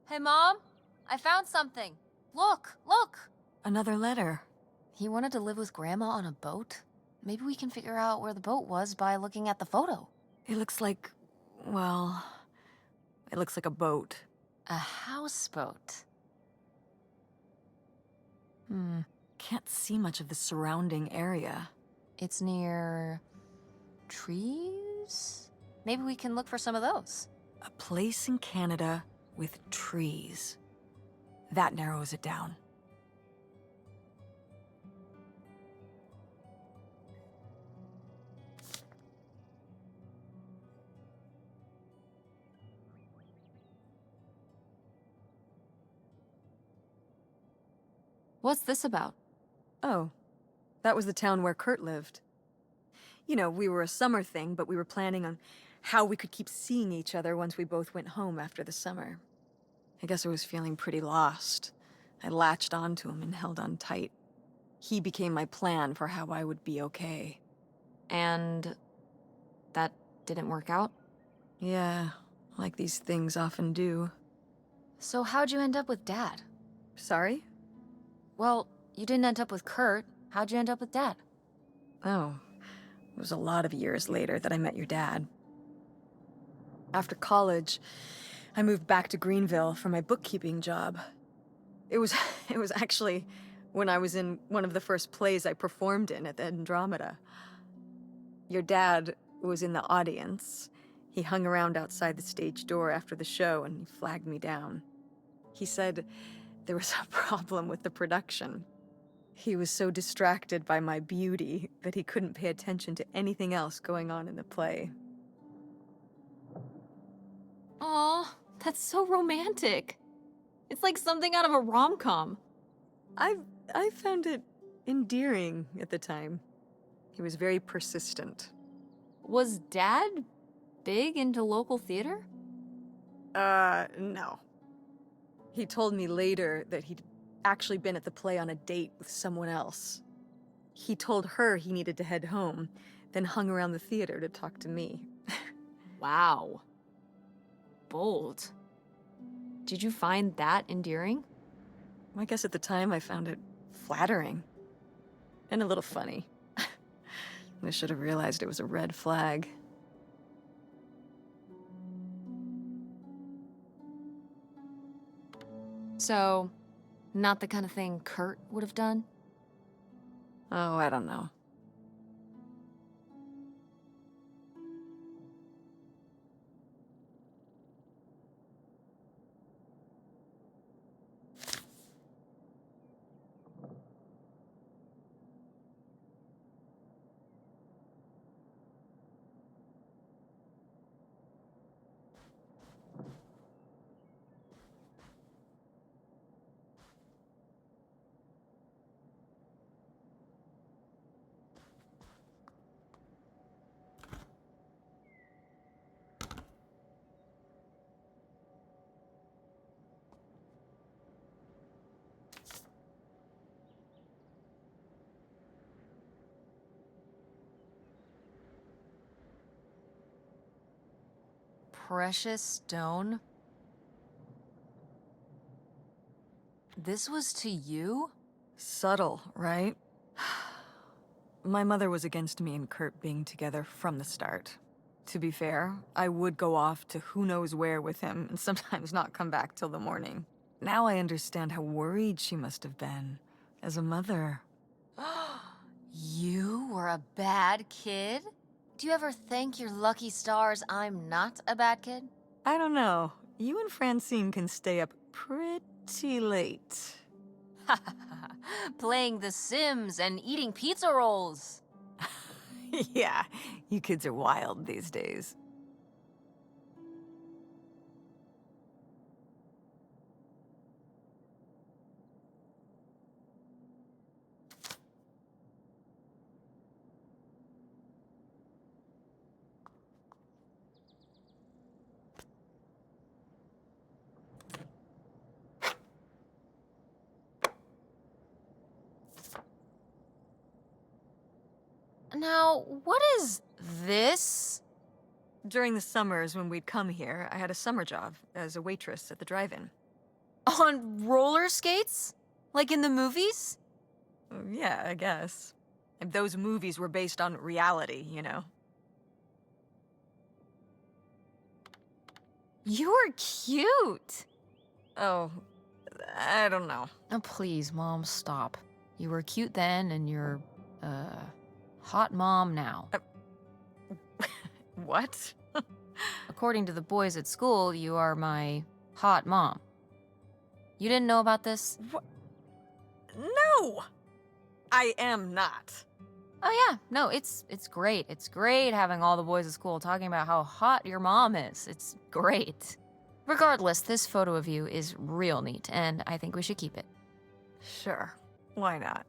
Hey, Mom? I found something. Look, look! Another letter. He wanted to live with Grandma on a boat? Maybe we can figure out where the boat was by looking at the photo. It looks like, well, it looks like a boat. A houseboat. Can't see much of the surrounding area. It's near trees? Maybe we can look for some of those. A place in Canada with trees. That narrows it down. What's this about? Oh, that was the town where Kurt lived. You know, we were a summer thing, but we were planning on how we could keep seeing each other once we both went home after the summer. I guess I was feeling pretty lost. I latched onto him and held on tight. He became my plan for how I would be okay. And that didn't work out? Yeah, like these things often do. So how'd you end up with Dad? Sorry? Well, you didn't end up with Kurt. How'd you end up with Dad? Oh, it was a lot of years later that I met your dad. After college, I moved back to Greenville for my bookkeeping job. It was actually when I was in one of the first plays I performed in at the Andromeda. Your dad was in the audience. He hung around outside the stage door after the show and he flagged me down. He said there was a problem with the production. He was so distracted by my beauty that he couldn't pay attention to anything else going on in the play. Aw, that's so romantic. It's like something out of a rom-com. I found it endearing at the time. He was very persistent. Was Dad big into local theater? No. He told me later that he'd actually been at the play on a date with someone else. He told her he needed to head home, then hung around the theater to talk to me. Wow. Bold. Did you find that endearing? I guess at the time I found it flattering. And a little funny. I should have realized it was a red flag. So, not the kind of thing Kurt would have done? Oh, I don't know. Precious stone? This was to you? Subtle, right? My mother was against me and Kurt being together from the start. To be fair, I would go off to who knows where with him and sometimes not come back till the morning. Now I understand how worried she must have been as a mother. You were a bad kid? Do you ever thank your lucky stars I'm not a bad kid? I don't know. You and Francine can stay up pretty late. Playing The Sims and eating pizza rolls. Yeah, you kids are wild these days. Now, what is this? During the summers when we'd come here, I had a summer job as a waitress at the drive-in. On roller skates? Like in the movies? Yeah, I guess. And those movies were based on reality, you know? You're cute. Oh, I don't know. Oh, please, Mom, stop. You were cute then, and you're, hot mom now. What? According to the boys at school, you are my hot mom. You didn't know about this? What? No! I am not. Oh yeah, no, it's great. It's great having all the boys at school talking about how hot your mom is. It's great. Regardless, this photo of you is real neat, and I think we should keep it. Sure. Why not?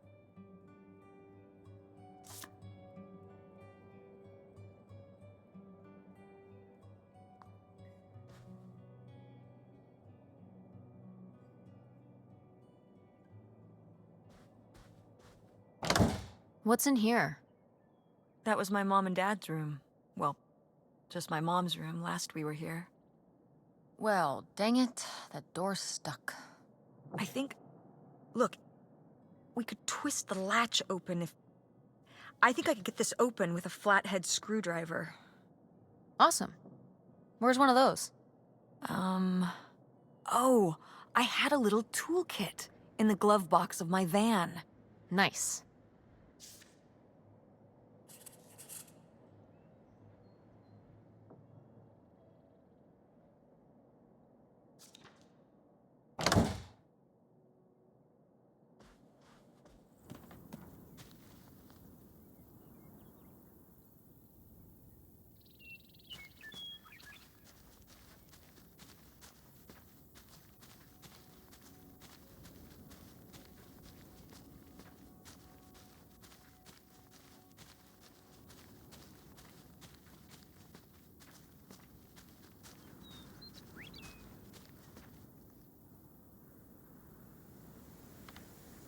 What's in here? That was my mom and dad's room. Well, just my mom's room last we were here. Well, dang it, that door's stuck. I think... Look, we could twist the latch open if... I think I could get this open with a flathead screwdriver. Awesome. Where's one of those? Oh, I had a little toolkit in the glove box of my van. Nice.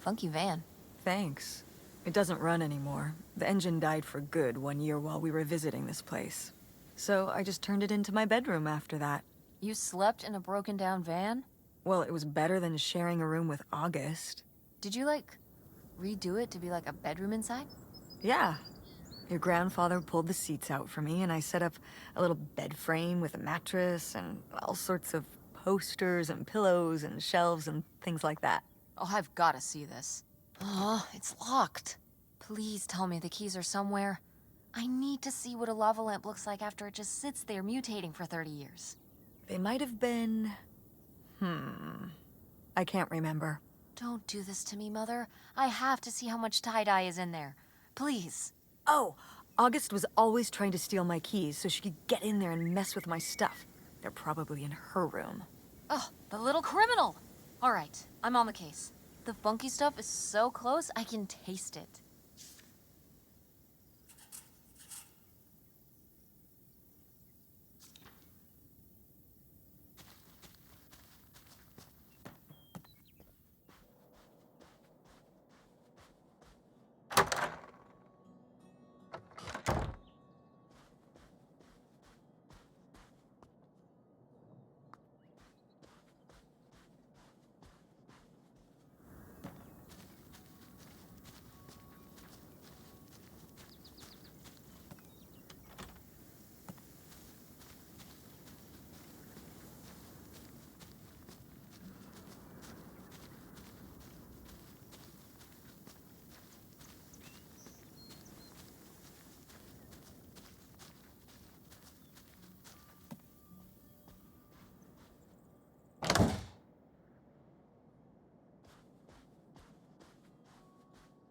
Funky van. Thanks. It doesn't run anymore. The engine died for good 1 year while we were visiting this place. So I just turned it into my bedroom after that. You slept in a broken down van? Well, it was better than sharing a room with August. Did you, redo it to be like a bedroom inside? Yeah. Your grandfather pulled the seats out for me, and I set up a little bed frame with a mattress and all sorts of posters and pillows and shelves and things like that. Oh, I've gotta see this. Oh, it's locked. Please tell me the keys are somewhere. I need to see what a lava lamp looks like after it just sits there mutating for 30 years. They might have been... I can't remember. Don't do this to me, Mother. I have to see how much tie-dye is in there. Please. Oh, August was always trying to steal my keys so she could get in there and mess with my stuff. They're probably in her room. Oh, the little criminal! All right, I'm on the case. The funky stuff is so close, I can taste it.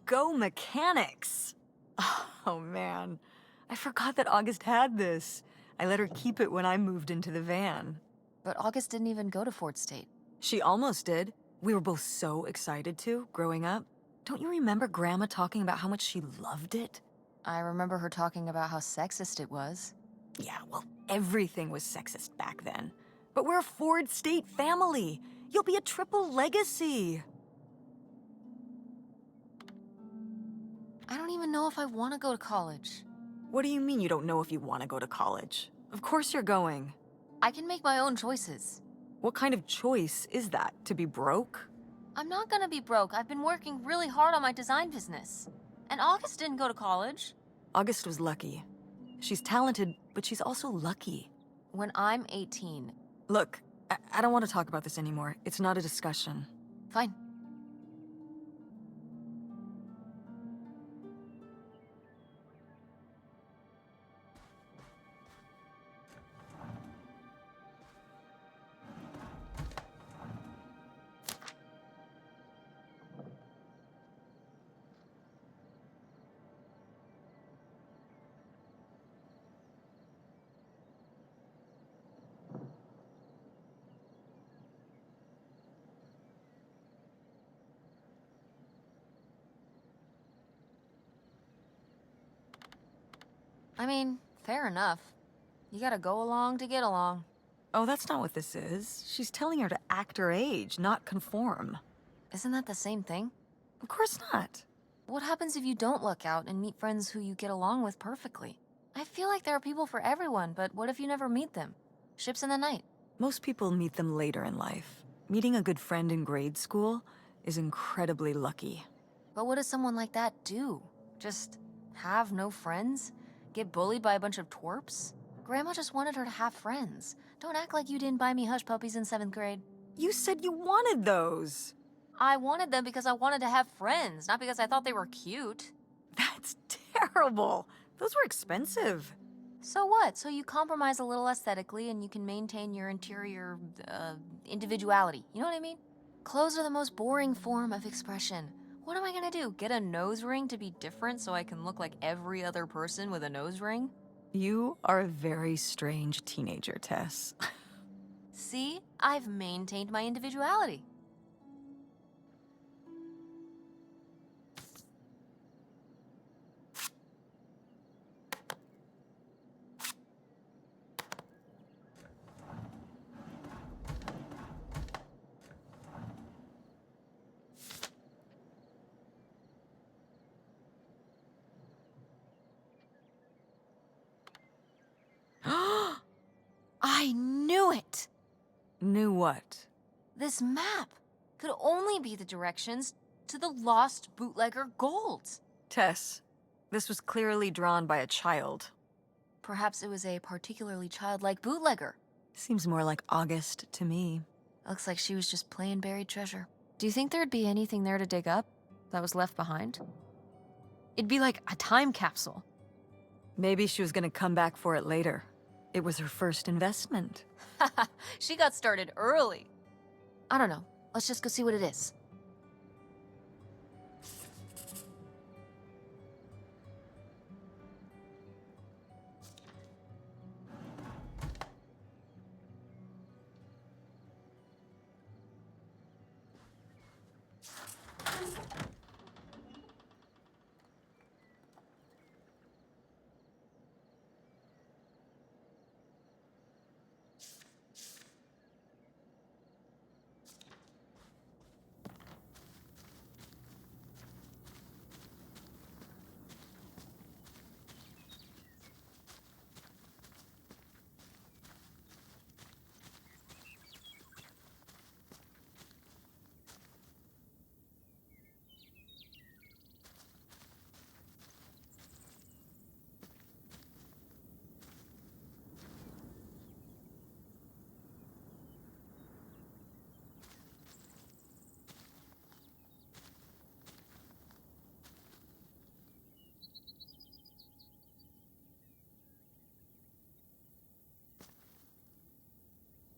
Go mechanics! Oh, man. I forgot that August had this. I let her keep it when I moved into the van. But August didn't even go to Fort State. She almost did. We were both so excited to, growing up. Don't you remember Grandma talking about how much she loved it? I remember her talking about how sexist it was. Yeah, well, everything was sexist back then. But we're a Ford State family. You'll be a triple legacy. I don't even know if I want to go to college. What do you mean you don't know if you want to go to college? Of course you're going. I can make my own choices. What kind of choice is that? To be broke? I'm not gonna be broke. I've been working really hard on my design business. And August didn't go to college. August was lucky. She's talented, but she's also lucky. When I'm 18. Look, I don't want to talk about this anymore. It's not a discussion. Fine. I mean, fair enough. You gotta go along to get along. Oh, that's not what this is. She's telling her to act her age, not conform. Isn't that the same thing? Of course not. What happens if you don't luck out and meet friends who you get along with perfectly? I feel like there are people for everyone, but what if you never meet them? Ships in the night. Most people meet them later in life. Meeting a good friend in grade school is incredibly lucky. But what does someone like that do? Just have no friends? Get bullied by a bunch of twerps? Grandma just wanted her to have friends. Don't act like you didn't buy me hush puppies in 7th grade. You said you wanted those. I wanted them because I wanted to have friends, not because I thought they were cute. That's terrible. Those were expensive. So what? So you compromise a little aesthetically and you can maintain your interior, individuality. You know what I mean? Clothes are the most boring form of expression. What am I gonna do? Get a nose ring to be different so I can look like every other person with a nose ring? You are a very strange teenager, Tess. See? I've maintained my individuality. I knew it! Knew what? This map could only be the directions to the lost bootlegger gold. Tess, this was clearly drawn by a child. Perhaps it was a particularly childlike bootlegger. Seems more like August to me. Looks like she was just playing buried treasure. Do you think there'd be anything there to dig up that was left behind? It'd be like a time capsule. Maybe she was gonna come back for it later. It was her first investment. She got started early. I don't know. Let's just go see what it is.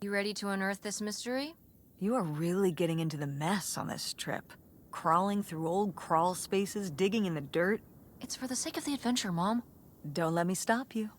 You ready to unearth this mystery? You are really getting into the mess on this trip. Crawling through old crawl spaces, digging in the dirt. It's for the sake of the adventure, Mom. Don't let me stop you.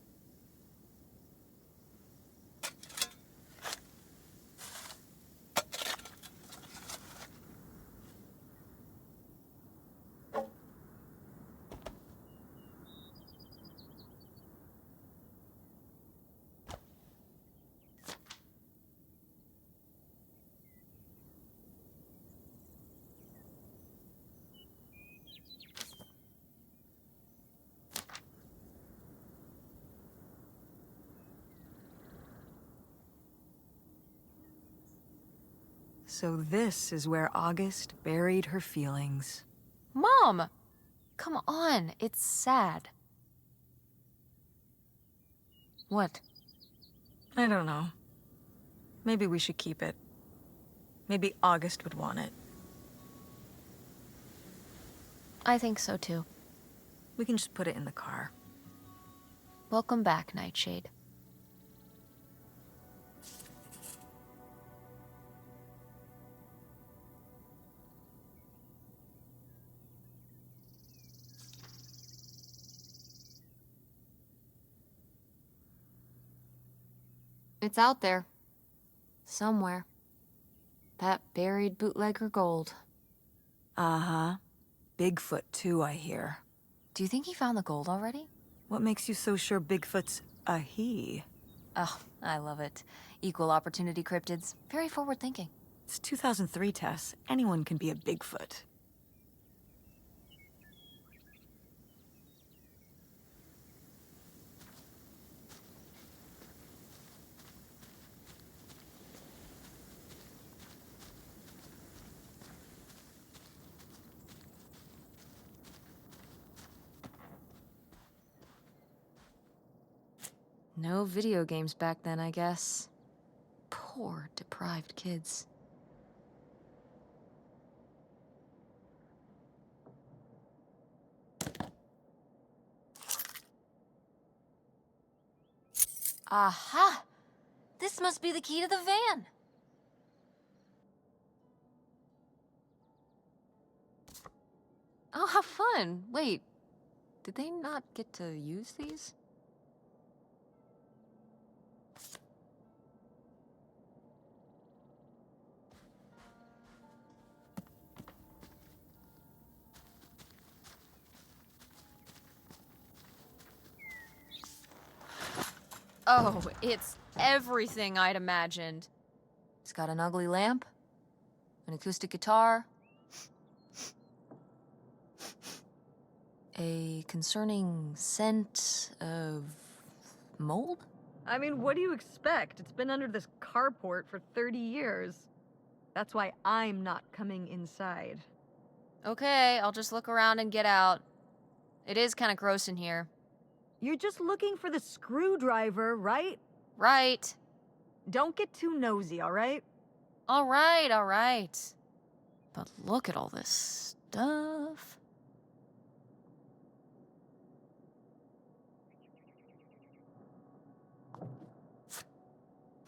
So this is where August buried her feelings. Mom! Come on, it's sad. What? I don't know. Maybe we should keep it. Maybe August would want it. I think so too. We can just put it in the car. Welcome back, Nightshade. It's out there. Somewhere. That buried bootlegger gold. Uh-huh. Bigfoot, too, I hear. Do you think he found the gold already? What makes you so sure Bigfoot's a he? Oh, I love it. Equal opportunity cryptids. Very forward thinking. It's 2003, Tess. Anyone can be a Bigfoot. No video games back then, I guess. Poor, deprived kids. Aha! This must be the key to the van. Oh, how fun. Wait, did they not get to use these? Oh, it's everything I'd imagined. It's got an ugly lamp, an acoustic guitar, a concerning scent of mold? I mean, what do you expect? It's been under this carport for 30 years. That's why I'm not coming inside. Okay, I'll just look around and get out. It is kind of gross in here. You're just looking for the screwdriver, right? Right. Don't get too nosy, all right? All right, all right. But look at all this stuff.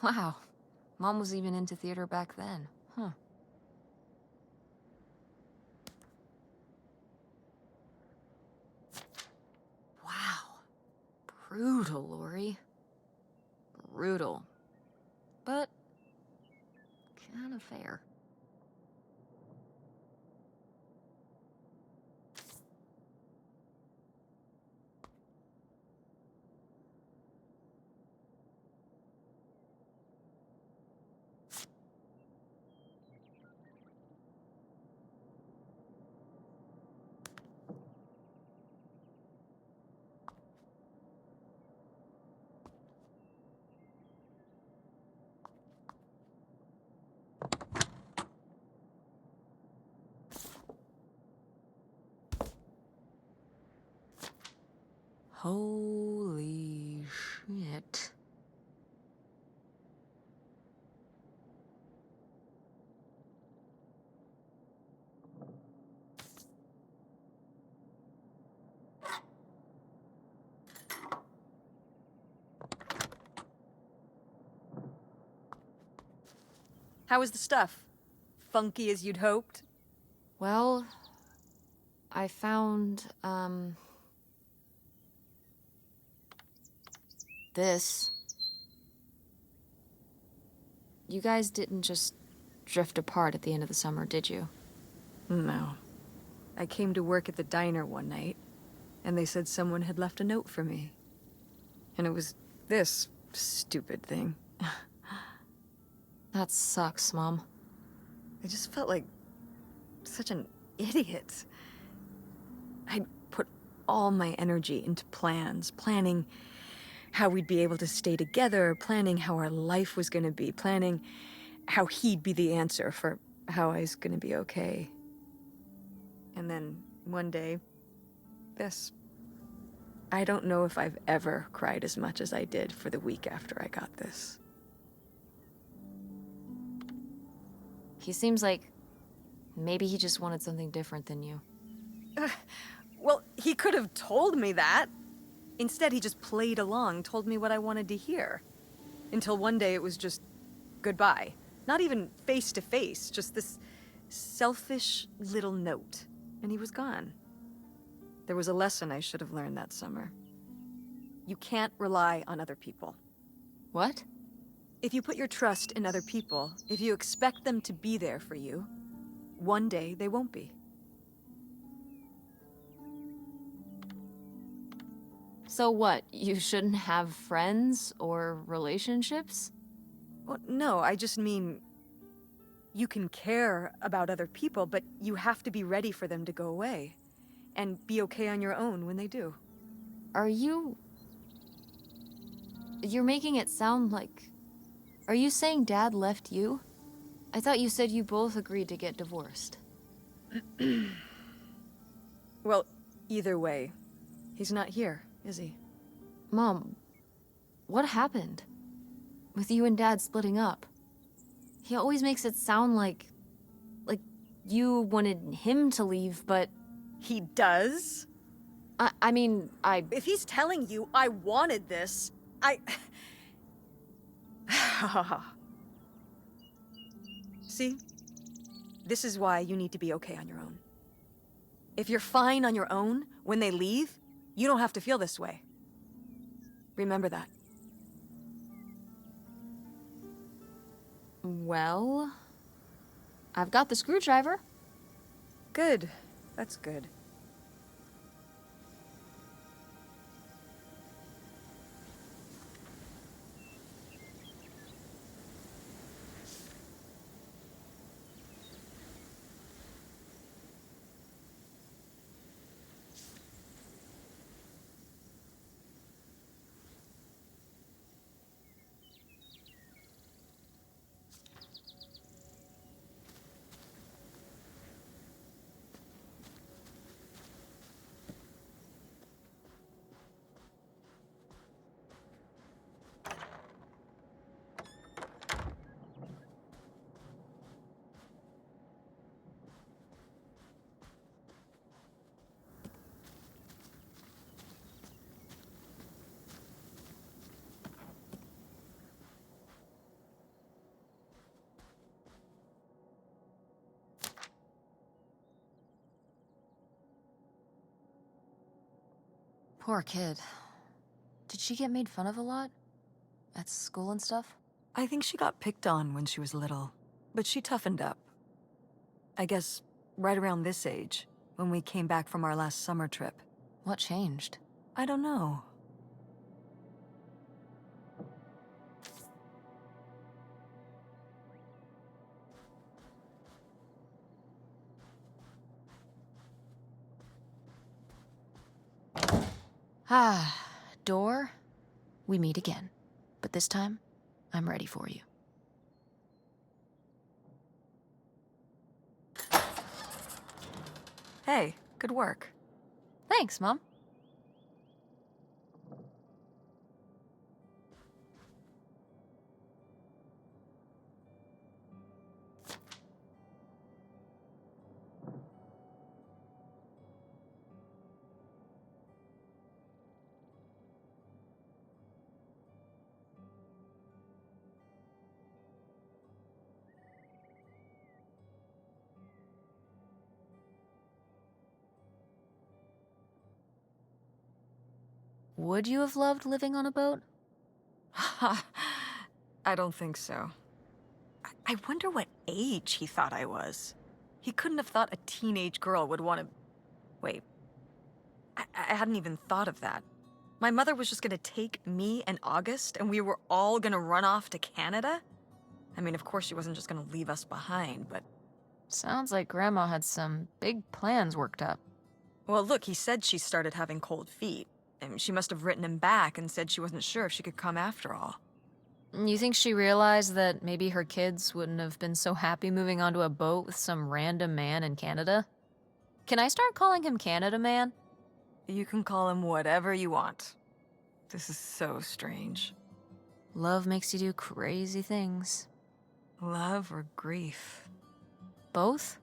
Wow. Mom was even into theater back then. Huh. Wow. Brutal, Lori. Brutal. But kind of fair. Holy shit. How was the stuff? Funky as you'd hoped? Well, I found, this. You guys didn't just drift apart at the end of the summer, did you? No. I came to work at the diner one night, and they said someone had left a note for me. And it was this stupid thing. That sucks, Mom. I just felt like such an idiot. I'd put all my energy into plans, planning how we'd be able to stay together, planning how our life was going to be, planning... how he'd be the answer for how I was gonna be okay. And then, one day, this. I don't know if I've ever cried as much as I did for the week after I got this. He seems like maybe he just wanted something different than you. Well, he could have told me that. Instead, he just played along, told me what I wanted to hear. Until one day it was just goodbye. Not even face to face, just this selfish little note. And he was gone. There was a lesson I should have learned that summer. You can't rely on other people. What? If you put your trust in other people, if you expect them to be there for you, one day they won't be. So what? You shouldn't have friends or relationships? Well, no, I just mean... You can care about other people, but you have to be ready for them to go away. And be okay on your own when they do. Are you... You're making it sound like... Are you saying Dad left you? I thought you said you both agreed to get divorced. Well, either way, he's not here, is he? Mom, what happened? With you and Dad splitting up? He always makes it sound like you wanted him to leave, but... He does? I mean, If he's telling you I wanted this, See? This is why you need to be okay on your own. If you're fine on your own, when they leave, you don't have to feel this way. Remember that. Well... I've got the screwdriver. Good. That's good. Poor kid. Did she get made fun of a lot? At school and stuff? I think she got picked on when she was little, but she toughened up. I guess right around this age, when we came back from our last summer trip. What changed? I don't know. Ah, door, we meet again. But this time, I'm ready for you. Hey, good work. Thanks, Mom. Would you have loved living on a boat? I don't think so. I wonder what age he thought I was. He couldn't have thought a teenage girl would want to... Wait. I hadn't even thought of that. My mother was just gonna take me and August, and we were all gonna run off to Canada? I mean, of course she wasn't just gonna leave us behind, but... Sounds like Grandma had some big plans worked up. Well, look, he said she started having cold feet. And she must have written him back and said she wasn't sure if she could come after all. You think she realized that maybe her kids wouldn't have been so happy moving onto a boat with some random man in Canada? Can I start calling him Canada Man? You can call him whatever you want. This is so strange. Love makes you do crazy things. Love or grief? Both?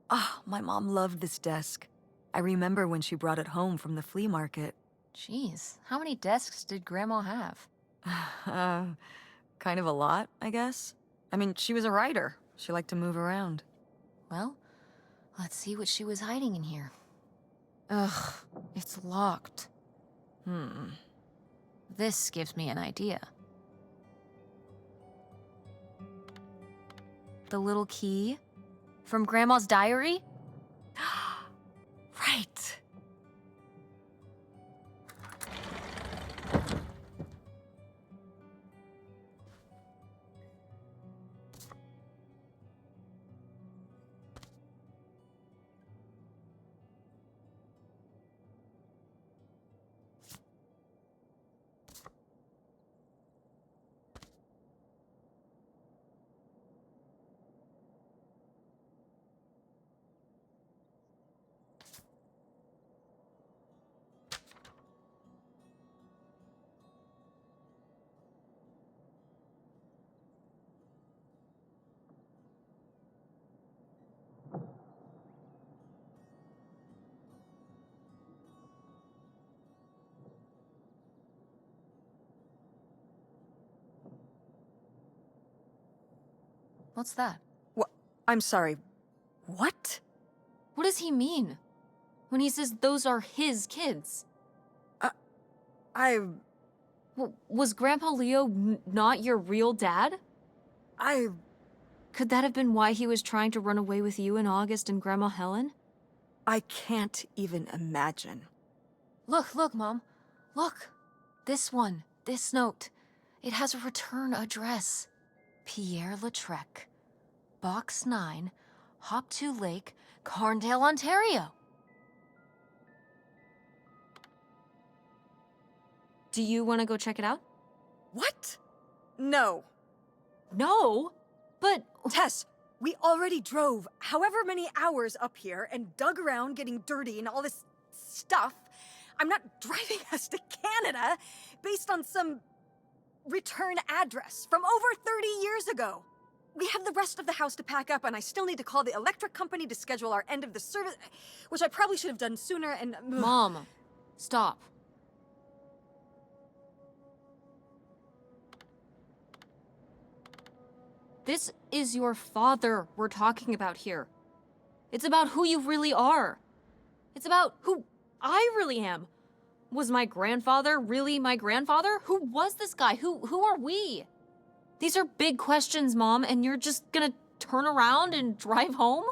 Ah, my mom loved this desk. I remember when she brought it home from the flea market. Jeez, how many desks did Grandma have? Uh, kind of a lot, I guess. I mean, she was a writer. She liked to move around. Well, let's see what she was hiding in here. Ugh, it's locked. This gives me an idea. The little key? From Grandma's diary? Right. What's that? What? I'm sorry. What? What does he mean? When he says those are his kids? I... Was Grandpa Leo not your real dad? I... Could that have been why he was trying to run away with you in August and Grandma Helen? I can't even imagine. Look, Mom. Look. This one. This note. It has a return address. Pierre Lautrec. Box 9, Hop 2 Lake, Carndale, Ontario. Do you want to go check it out? What? No. No, but... Tess, we already drove however many hours up here and dug around getting dirty and all this stuff. I'm not driving us to Canada based on some return address from over 30 years ago. We have the rest of the house to pack up, and I still need to call the electric company to schedule our end of the service, which I probably should have done sooner, and... Mom, stop. This is your father we're talking about here. It's about who you really are. It's about who I really am. Was my grandfather really my grandfather? Who was this guy? Who are we? These are big questions, Mom, and you're just gonna turn around and drive home?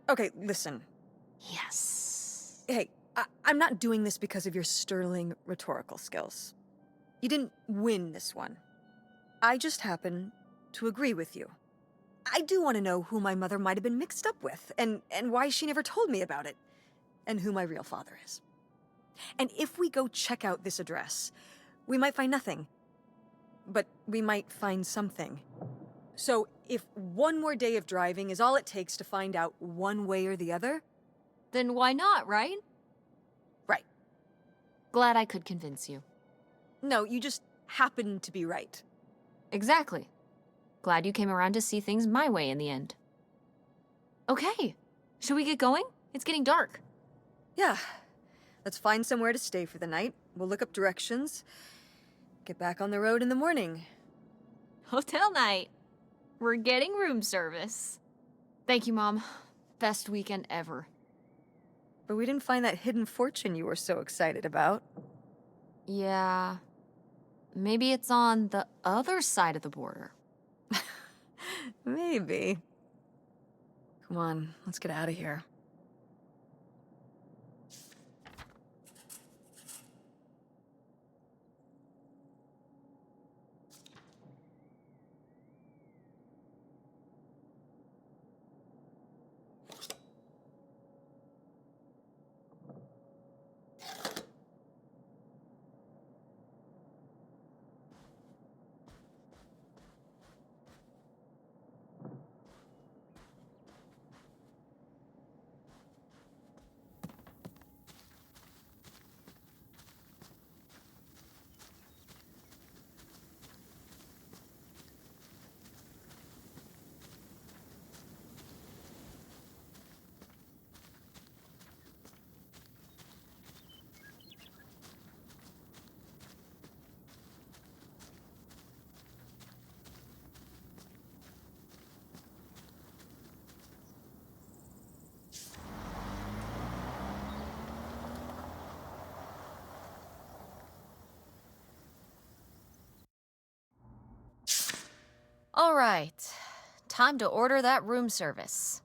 Okay, listen. Yes. Hey, I'm not doing this because of your sterling rhetorical skills. You didn't win this one. I just happen to agree with you. I do want to know who my mother might have been mixed up with, and why she never told me about it, and who my real father is. And if we go check out this address, we might find nothing. But we might find something. So if one more day of driving is all it takes to find out one way or the other... Then why not, right? Right. Glad I could convince you. No, you just happen to be right. Exactly. Glad you came around to see things my way in the end. Okay, should we get going? It's getting dark. Yeah. Let's find somewhere to stay for the night. We'll look up directions. Get back on the road in the morning. Hotel night. We're getting room service. Thank you, Mom. Best weekend ever. But we didn't find that hidden fortune you were so excited about. Yeah. Maybe it's on the other side of the border. Maybe. Come on, let's get out of here. All right. Time to order that room service.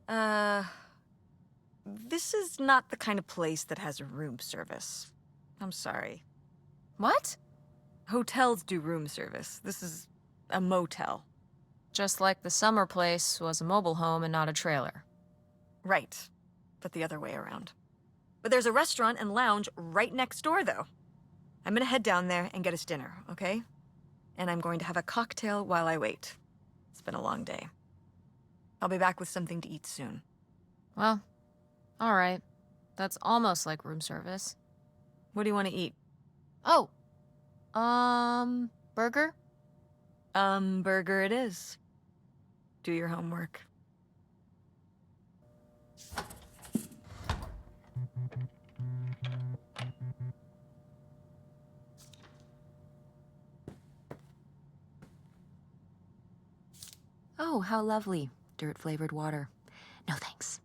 Uh, this is not the kind of place that has a room service. I'm sorry. What? Hotels do room service. This is a motel. Just like the summer place was a mobile home and not a trailer. Right. But the other way around. But there's a restaurant and lounge right next door, though. I'm gonna head down there and get us dinner, okay? And I'm going to have a cocktail while I wait. It's been a long day. I'll be back with something to eat soon. Well, all right. That's almost like room service. What do you want to eat? Oh, burger? Burger it is. Do your homework. Oh, how lovely. Dirt-flavored water. No thanks.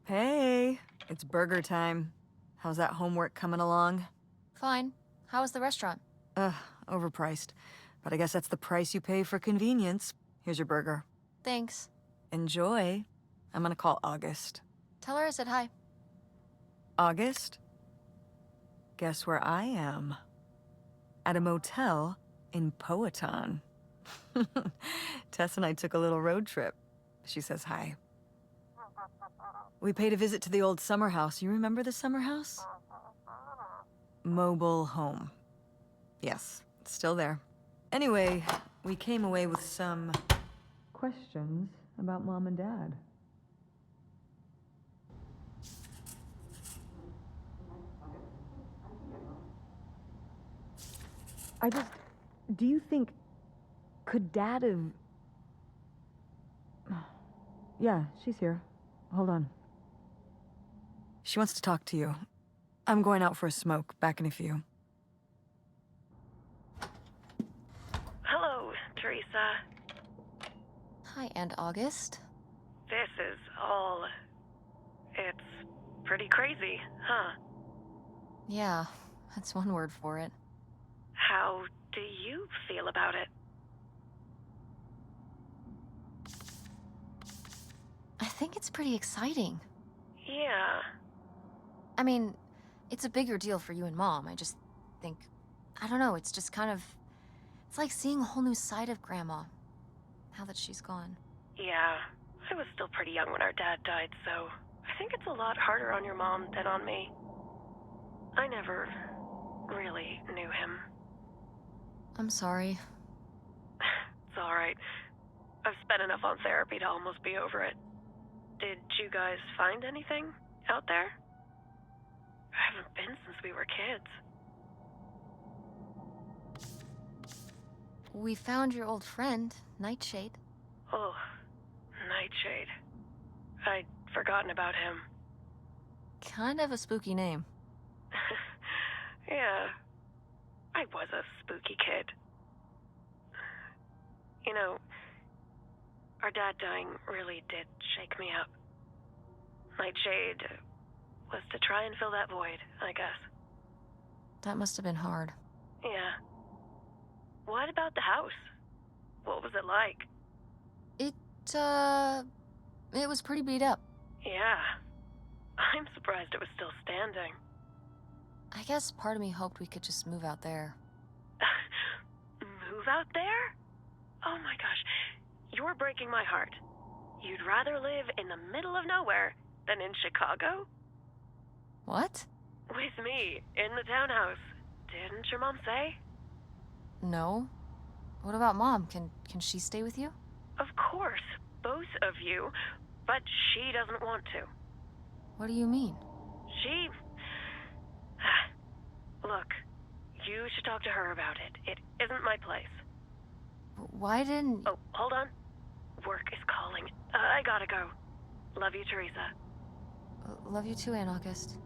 Hey, it's burger time. How's that homework coming along? Fine. How was the restaurant? Ugh, overpriced. But I guess that's the price you pay for convenience. Here's your burger. Thanks. Enjoy. I'm gonna call August. Tell her I said hi. August? Guess where I am? At a motel in Powhatan. Tess and I took a little road trip. She says hi. We paid a visit to the old summer house. You remember the summer house? Mobile home. Yes, it's still there. Anyway, we came away with some questions about Mom and Dad. Do you think, could Dad have... Yeah, she's here. Hold on. She wants to talk to you. I'm going out for a smoke. Back in a few. Hello, Teresa. Hi, Aunt August. This is all... It's pretty crazy, huh? Yeah, that's one word for it. How do you feel about it? I think it's pretty exciting. Yeah. I mean, it's a bigger deal for you and Mom. I just think... I don't know, it's just kind of... It's like seeing a whole new side of Grandma, now that she's gone. Yeah. I was still pretty young when our dad died, so I think it's a lot harder on your mom than on me. I never really knew him. I'm sorry. It's alright. I've spent enough on therapy to almost be over it. Did you guys find anything out there? I haven't been since we were kids. We found your old friend, Nightshade. Oh, Nightshade. I'd forgotten about him. Kind of a spooky name. Yeah, I was a spooky kid. You know, our dad dying really did shake me up. Nightshade was to try and fill that void, I guess. That must have been hard. Yeah. What about the house? What was it like? It was pretty beat up. Yeah. I'm surprised it was still standing. I guess part of me hoped we could just move out there. Move out there? Oh my gosh, you're breaking my heart. You'd rather live in the middle of nowhere than in Chicago? What? With me, in the townhouse. Didn't your mom say? No. What about Mom? Can she stay with you? Of course, both of you, but she doesn't want to. What do you mean? She... Look, you should talk to her about it. It isn't my place. Why didn't... Oh, hold on. Work is calling. I gotta go. Love you, Teresa. Love you too, Aunt August.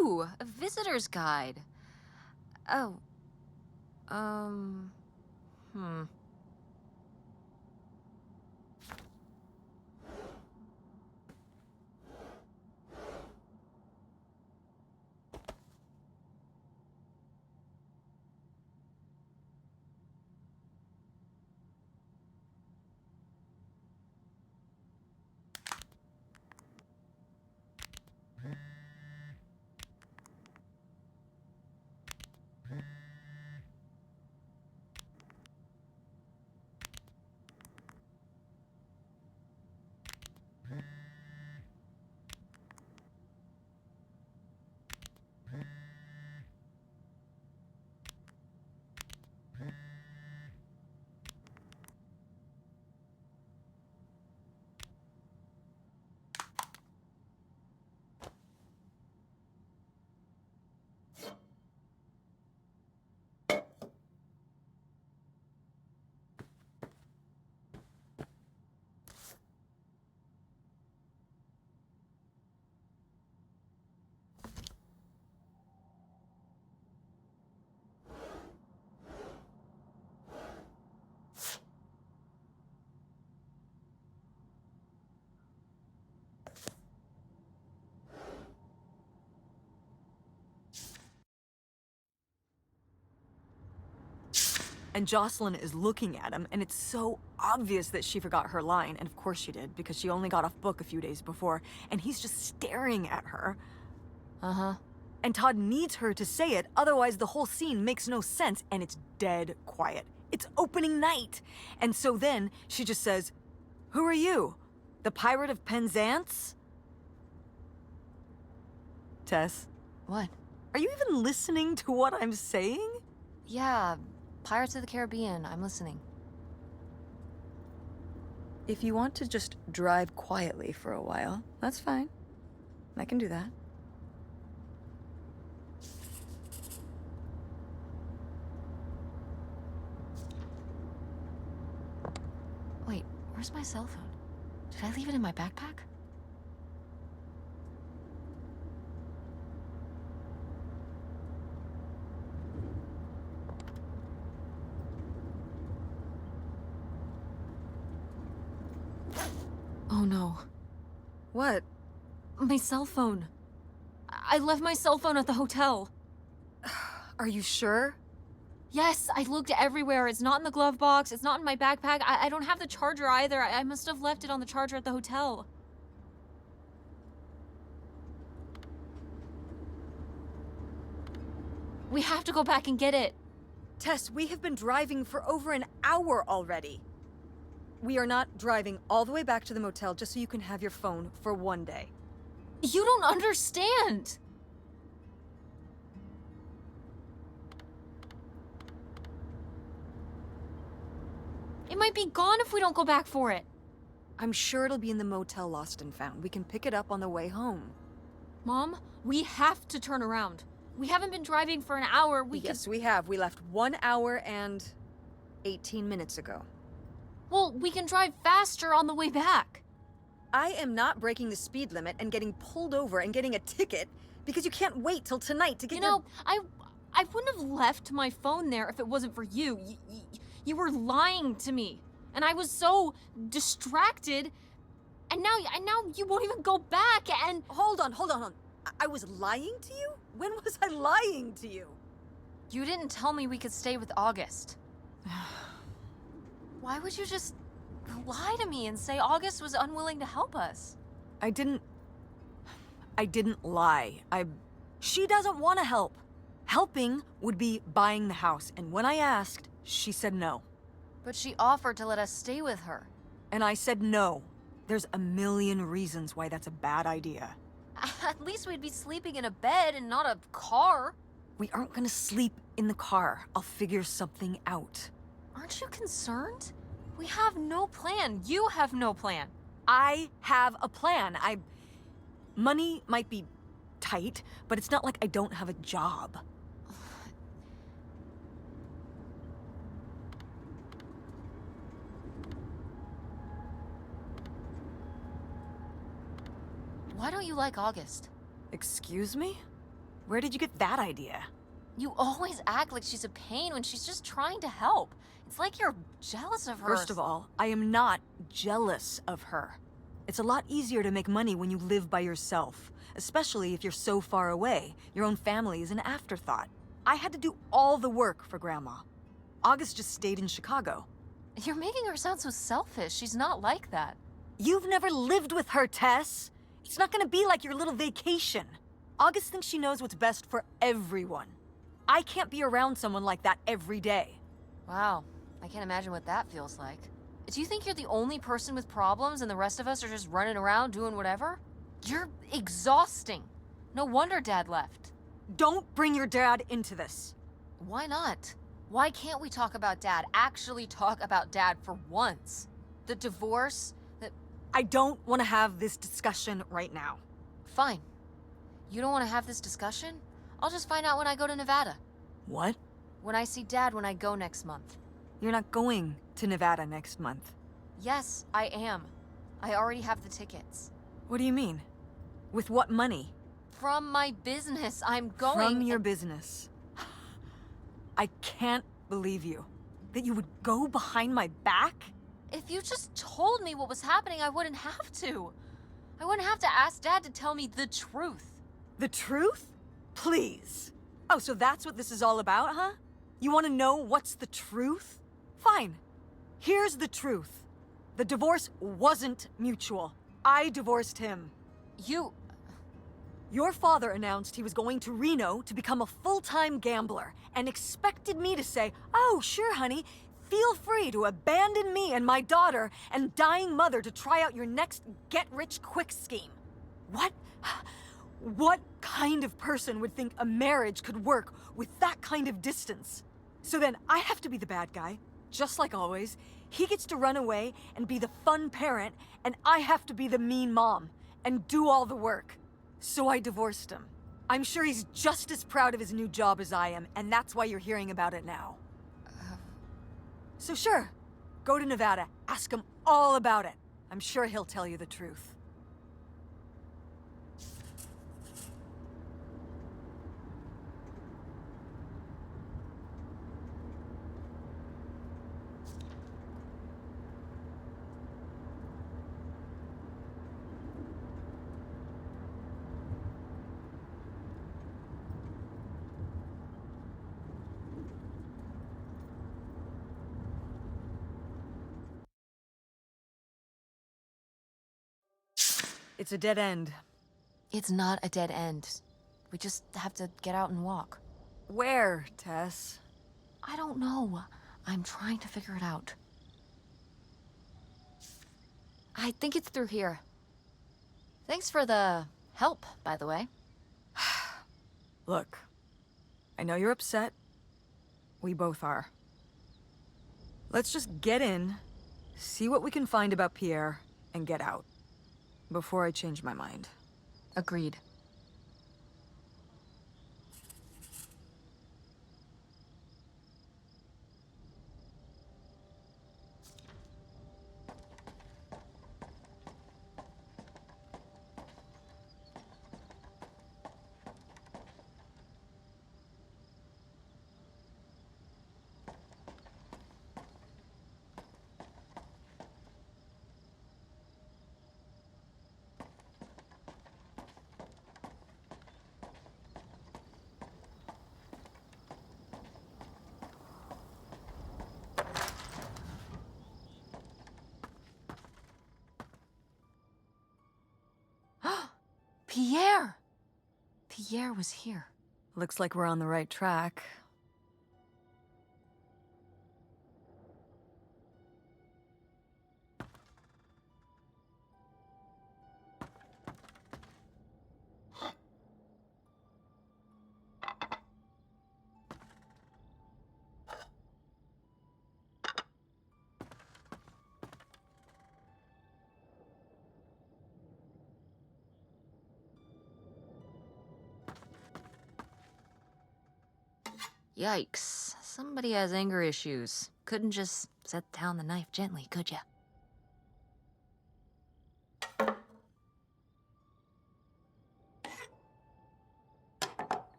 Ooh, a visitor's guide. Oh. Hmm. And Jocelyn is looking at him, and it's so obvious that she forgot her line, and of course she did, because she only got off book a few days before, and he's just staring at her. Uh-huh. And Todd needs her to say it, otherwise the whole scene makes no sense, and it's dead quiet. It's opening night! And so then, she just says, "Who are you? The Pirate of Penzance?" Tess, What? are you even listening to what I'm saying? Yeah, Pirates of the Caribbean. I'm listening. If you want to just drive quietly for a while, that's fine. I can do that. Wait, where's my cell phone? Did I leave it in my backpack? Oh no. What? My cell phone. I left my cell phone at the hotel. Are you sure? Yes, I looked everywhere. It's not in the glove box. It's not in my backpack. I don't have the charger either. I must have left it on the charger at the hotel. We have to go back and get it. Tess, we have been driving for over an hour already. We are not driving all the way back to the motel just so you can have your phone for one day. You don't understand. It might be gone if we don't go back for it. I'm sure it'll be in the motel lost and found. We can pick it up on the way home. Mom, we have to turn around. We haven't been driving for an hour. Yes, we have. We left 1 hour and 18 minutes ago. Well, we can drive faster on the way back. I am not breaking the speed limit and getting pulled over and getting a ticket because you can't wait till tonight to get I wouldn't have left my phone there if it wasn't for you. You were lying to me, and I was so distracted. And now you won't even go back. And Hold on. I was lying to you? When was I lying to you? you didn't tell me we could stay with August. Why would you just lie to me and say August was unwilling to help us? I didn't lie. She doesn't want to help. Helping would be buying the house, and when I asked, she said no. But she offered to let us stay with her. And I said no. There's a million reasons why that's a bad idea. At least we'd be sleeping in a bed and not a car. We aren't gonna sleep in the car. I'll figure something out. Aren't you concerned? We have no plan. You have no plan. I have a plan. Money might be tight, but it's not like I don't have a job. Why don't you like August? Excuse me? Where did you get that idea? You always act like she's a pain when she's just trying to help. It's like you're jealous of her. First of all, I am not jealous of her. It's a lot easier to make money when you live by yourself, especially if you're so far away. Your own family is an afterthought. I had to do all the work for Grandma. August just stayed in Chicago. You're making her sound so selfish. She's not like that. You've never lived with her, Tess. It's not gonna be like your little vacation. August thinks she knows what's best for everyone. I can't be around someone like that every day. Wow, I can't imagine what that feels like. Do you think you're the only person with problems and the rest of us are just running around doing whatever? You're exhausting. No wonder Dad left. Don't bring your dad into this. Why not? Why can't we talk about Dad? Actually talk about Dad for once. The divorce, I don't want to have this discussion right now. Fine. You don't want to have this discussion? I'll just find out when I go to Nevada. What? When I see Dad when I go next month. You're not going to Nevada next month. Yes, I am. I already have the tickets. What do you mean? With what money? From my business, I'm going. From your business. I can't believe you. That you would go behind my back? If you just told me what was happening, I wouldn't have to. I wouldn't have to ask Dad to tell me the truth. The truth? Please. Oh, so that's what this is all about, huh? You want to know what's the truth? Fine. Here's the truth. The divorce wasn't mutual. I divorced him. You... Your father announced he was going to Reno to become a full-time gambler and expected me to say, "Oh, sure, honey, feel free to abandon me and my daughter and dying mother to try out your next get-rich-quick scheme." What? What kind of person would think a marriage could work with that kind of distance? So then I have to be the bad guy, just like always. He gets to run away and be the fun parent, and I have to be the mean mom and do all the work. So I divorced him. I'm sure he's just as proud of his new job as I am, and that's why you're hearing about it now. So sure, go to Nevada, ask him all about it. I'm sure he'll tell you the truth. It's a dead end. It's not a dead end. We just have to get out and walk. Where, Tess? I don't know. I'm trying to figure it out. I think it's through here. Thanks for the help, by the way. Look, I know you're upset. We both are. Let's just get in, see what we can find about Pierre, and get out. Before I change my mind. Agreed. Pierre! Pierre was here. Looks like we're on the right track. Yikes. Somebody has anger issues. Couldn't just set down the knife gently, could ya?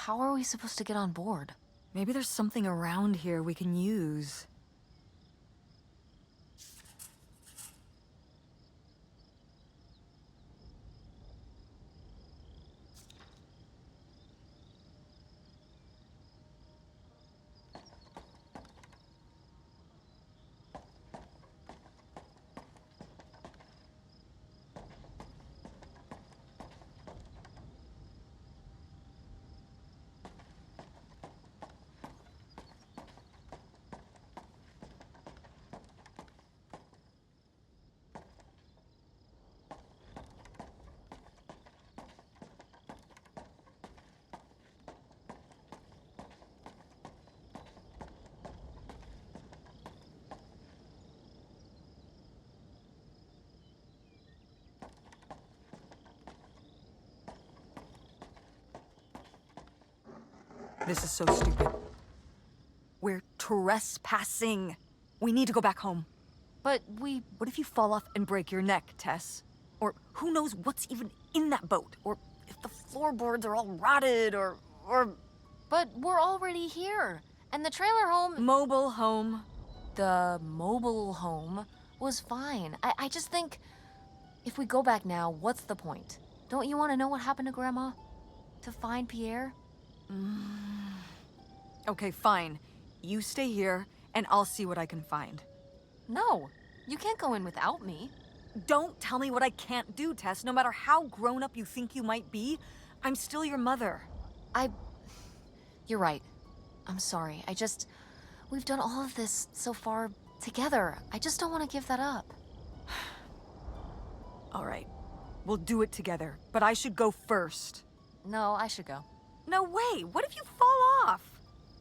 How are we supposed to get on board? Maybe there's something around here we can use. This is so stupid. We're trespassing. We need to go back home. But What if you fall off and break your neck, Tess? Or who knows what's even in that boat? Or if the floorboards are all rotted, or... But we're already here. And the trailer home... Mobile home. The mobile home was fine. I just think if we go back now, what's the point? Don't you want to know what happened to Grandma? To find Pierre? Okay, fine. You stay here, and I'll see what I can find. No, you can't go in without me. Don't tell me what I can't do, Tess. No matter how grown-up you think you might be, I'm still your mother. You're right. I'm sorry. We've done all of this so far together. I just don't want to give that up. All right. We'll do it together, but I should go first. No, I should go. No way! What if you fall off?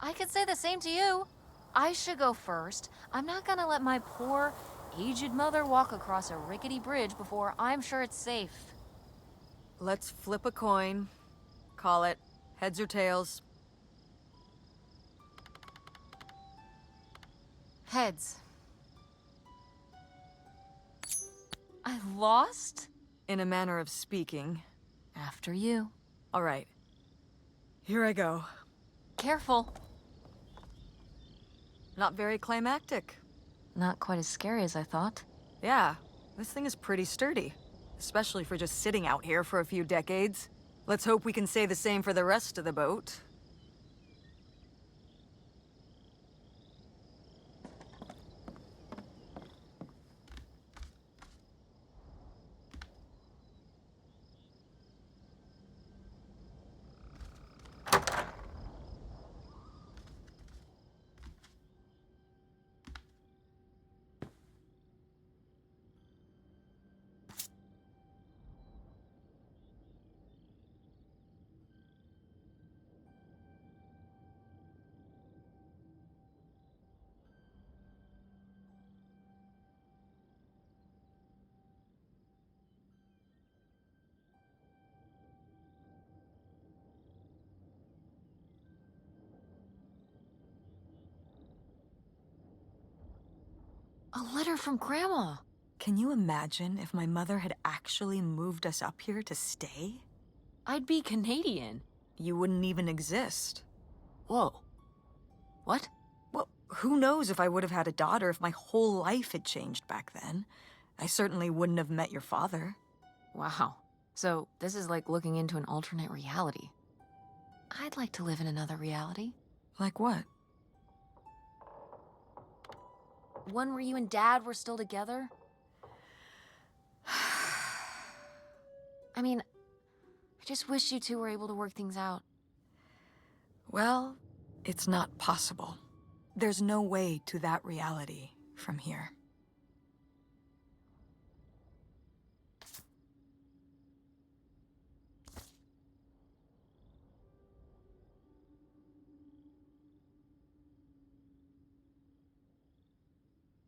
I could say the same to you. I should go first. I'm not gonna let my poor, aged mother walk across a rickety bridge before I'm sure it's safe. Let's flip a coin. Call it heads or tails. Heads. I lost? In a manner of speaking. After you. All right. Here I go. Careful. Not very climactic. Not quite as scary as I thought. Yeah, this thing is pretty sturdy. Especially for just sitting out here for a few decades. Let's hope we can say the same for the rest of the boat. A letter from Grandma. Can you imagine if my mother had actually moved us up here to stay? I'd be Canadian. You wouldn't even exist. Whoa. What? Well, who knows if I would have had a daughter if my whole life had changed back then. I certainly wouldn't have met your father. Wow. So this is like looking into an alternate reality. I'd like to live in another reality. Like what? One where you and Dad were still together? I mean, I just wish you two were able to work things out. Well, it's not possible. There's no way to that reality from here.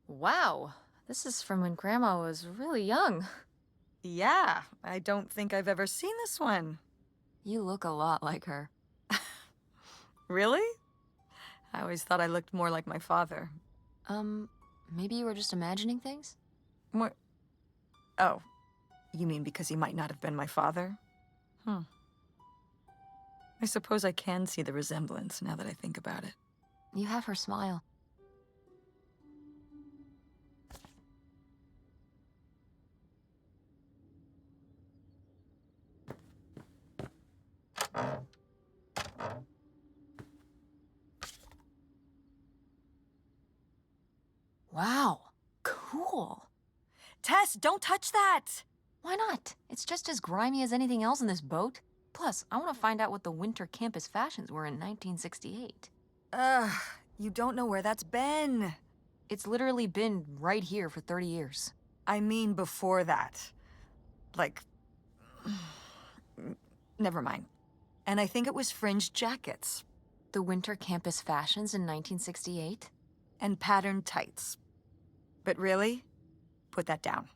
Wow, this is from when Grandma was really young. Yeah, I don't think I've ever seen this one. You look a lot like her. Really? I always thought I looked more like my father. Maybe you were just imagining things? What? Oh, you mean because he might not have been my father? I suppose I can see the resemblance now that I think about it. You have her smile. Wow, cool. Tess, don't touch that! Why not? It's just as grimy as anything else in this boat. Plus, I want to find out what the winter campus fashions were in 1968. You don't know where that's been. It's literally been right here for 30 years. I mean before that. Like... Never mind. And I think it was fringed jackets. The winter campus fashions in 1968? And patterned tights. But really, put that down.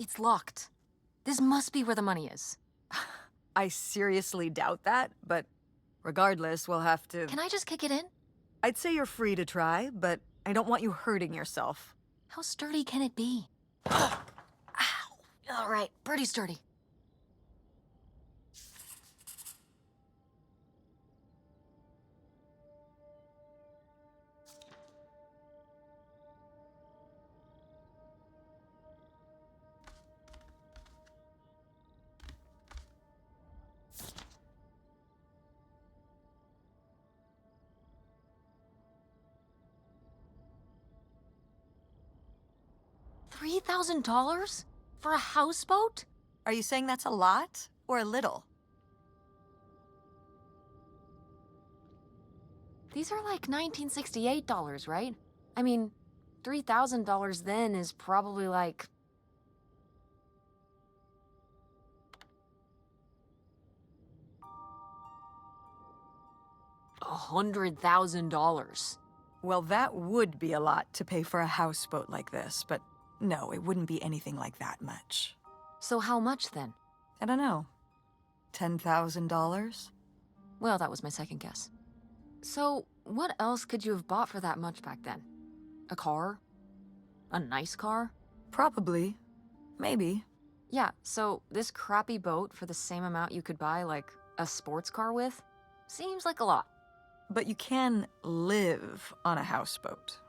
gate's locked. This must be where the money is. I seriously doubt that, but regardless, we'll have to... Can I just kick it in? I'd say you're free to try, but I don't want you hurting yourself. How sturdy can it be? Ow! All right, pretty sturdy. $3,000 for a houseboat? Are you saying that's a lot or a little? These are like $1968, right? I mean, $3,000 then is probably like... $100,000. Well, that would be a lot to pay for a houseboat like this, but no, it wouldn't be anything like that much. So how much then? I don't know. $10,000? Well, that was my second guess. So, what else could you have bought for that much back then? A car? A nice car? Probably. Maybe. Yeah, so this crappy boat for the same amount you could buy, like, a sports car with? Seems like a lot. But you can live on a houseboat.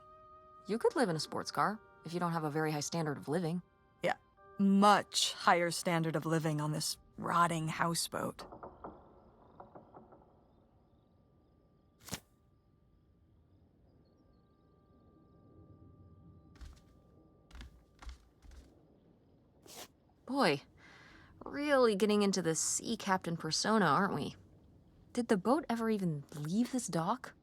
You could live in a sports car if you don't have a very high standard of living. Yeah, much higher standard of living on this rotting houseboat. Boy, really getting into the sea captain persona, aren't we? Did the boat ever even leave this dock?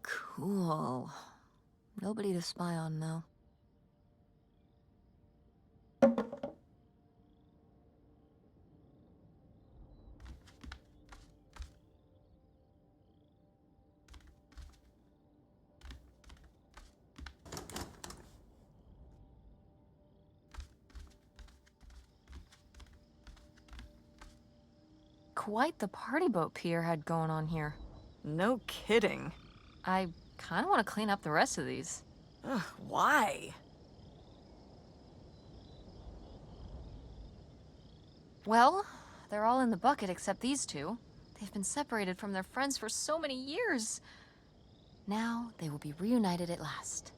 Cool. Nobody to spy on, though. Quite the party boat Pierre had going on here. No kidding. I kind of want to clean up the rest of these. Ugh, why? Well, they're all in the bucket except these two. They've been separated from their friends for so many years. Now they will be reunited at last.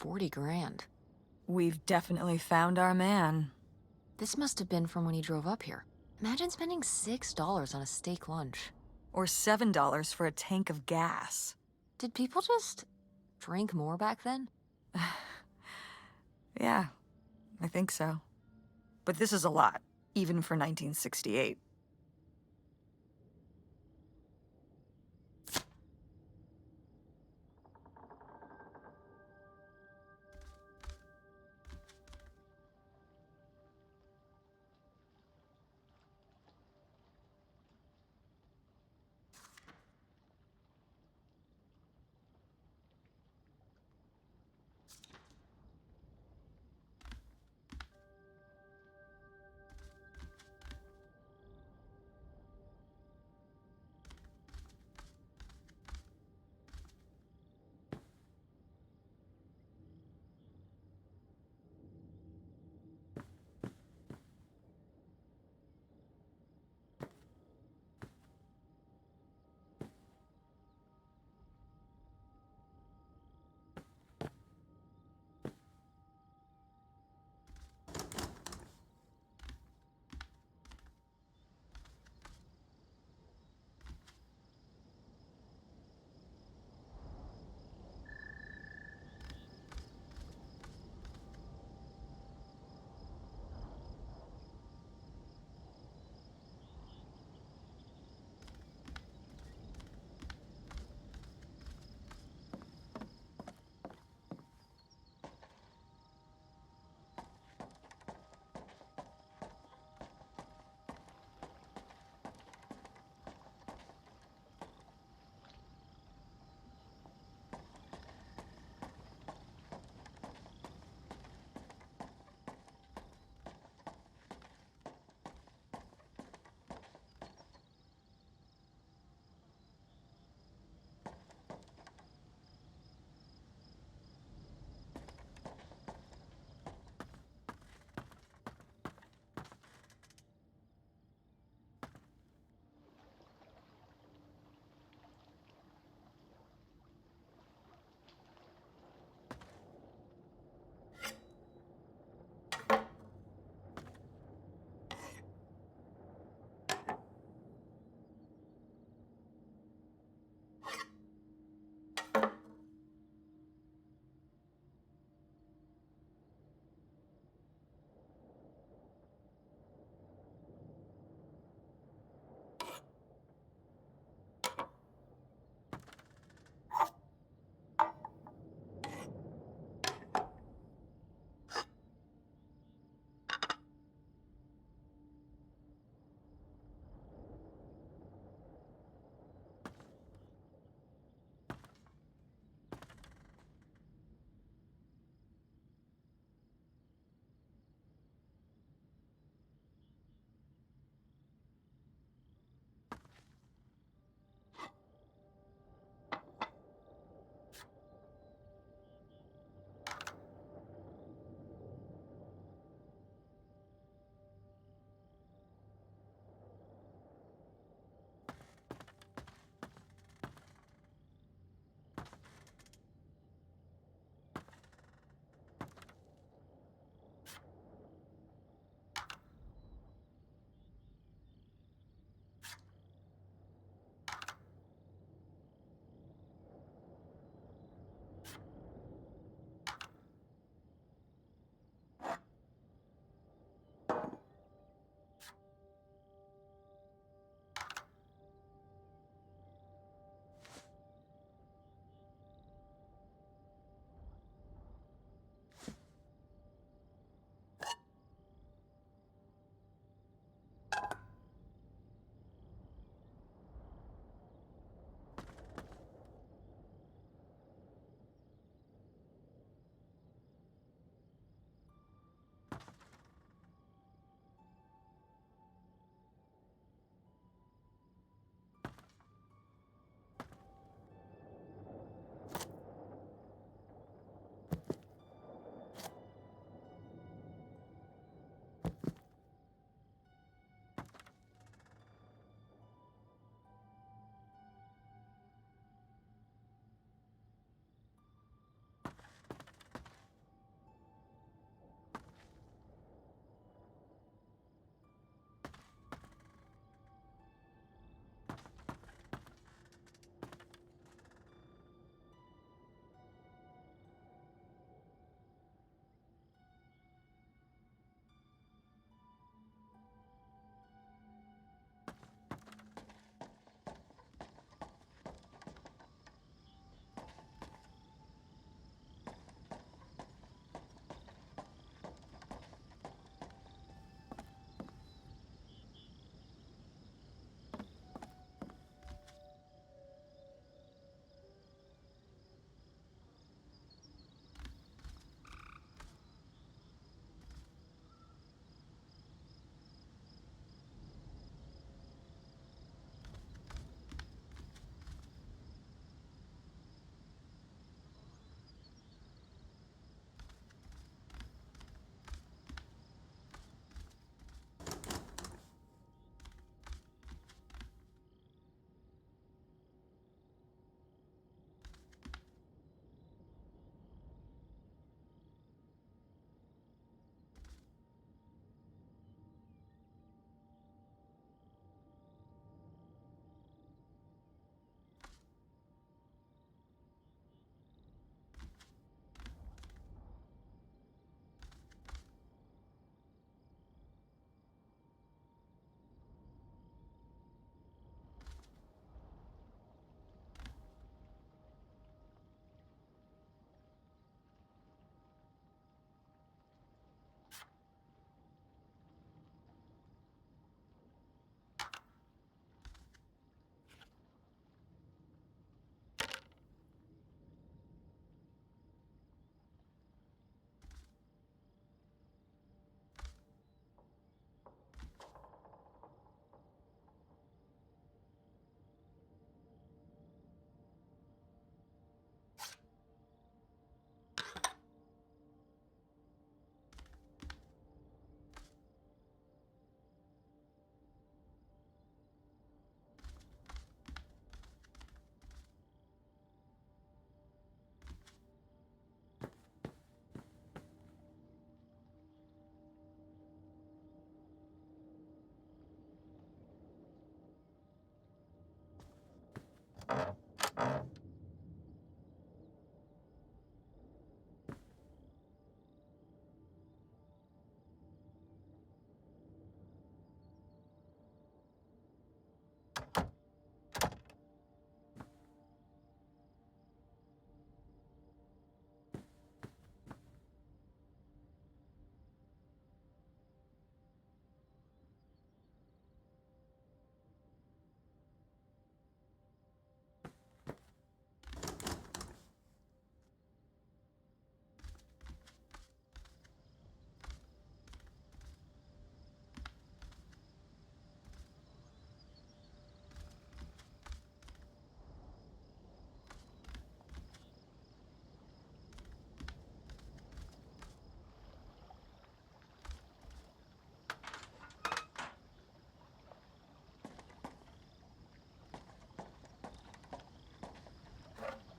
40 grand. We've definitely found our man. This must have been from when he drove up here. Imagine spending $6 on a steak lunch. Or $7 for a tank of gas. Did people just drink more back then? Yeah, I think so. But this is a lot, even for 1968.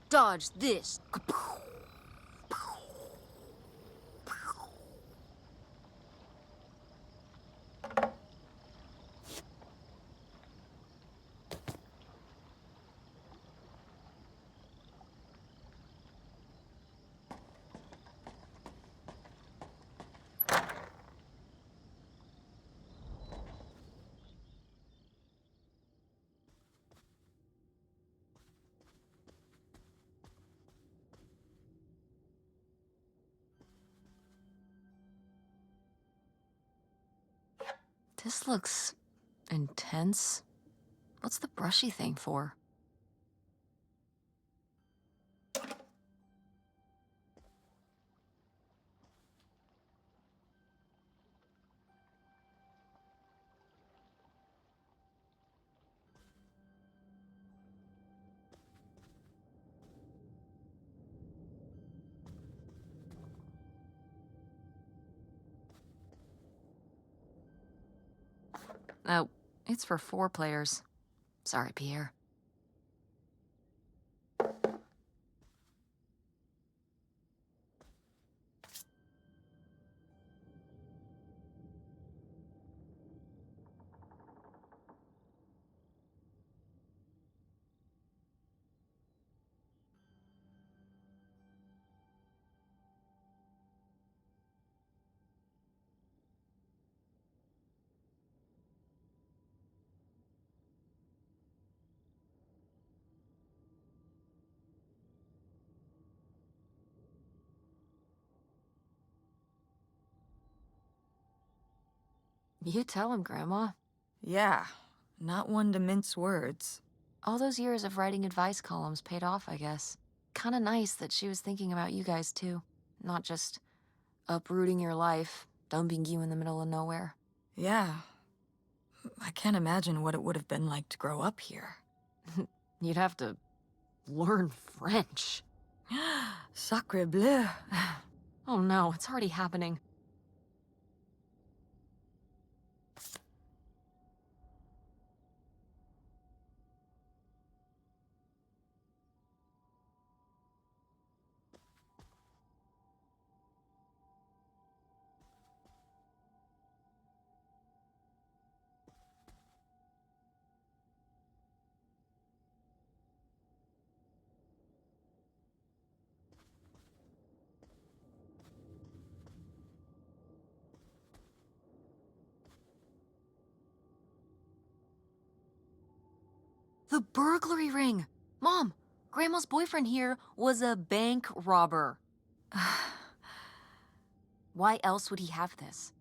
Dodge this. This looks intense. What's the brushy thing for? Oh, it's for 4 players. Sorry, Pierre. You tell him, Grandma. Yeah, not one to mince words. All those years of writing advice columns paid off, I guess. Kinda nice that she was thinking about you guys, too. Not just uprooting your life, dumping you in the middle of nowhere. Yeah. I can't imagine what it would have been like to grow up here. You'd have to learn French. Sacre bleu. Oh no, it's already happening. The burglary ring! Mom, Grandma's boyfriend here was a bank robber. Why else would he have this?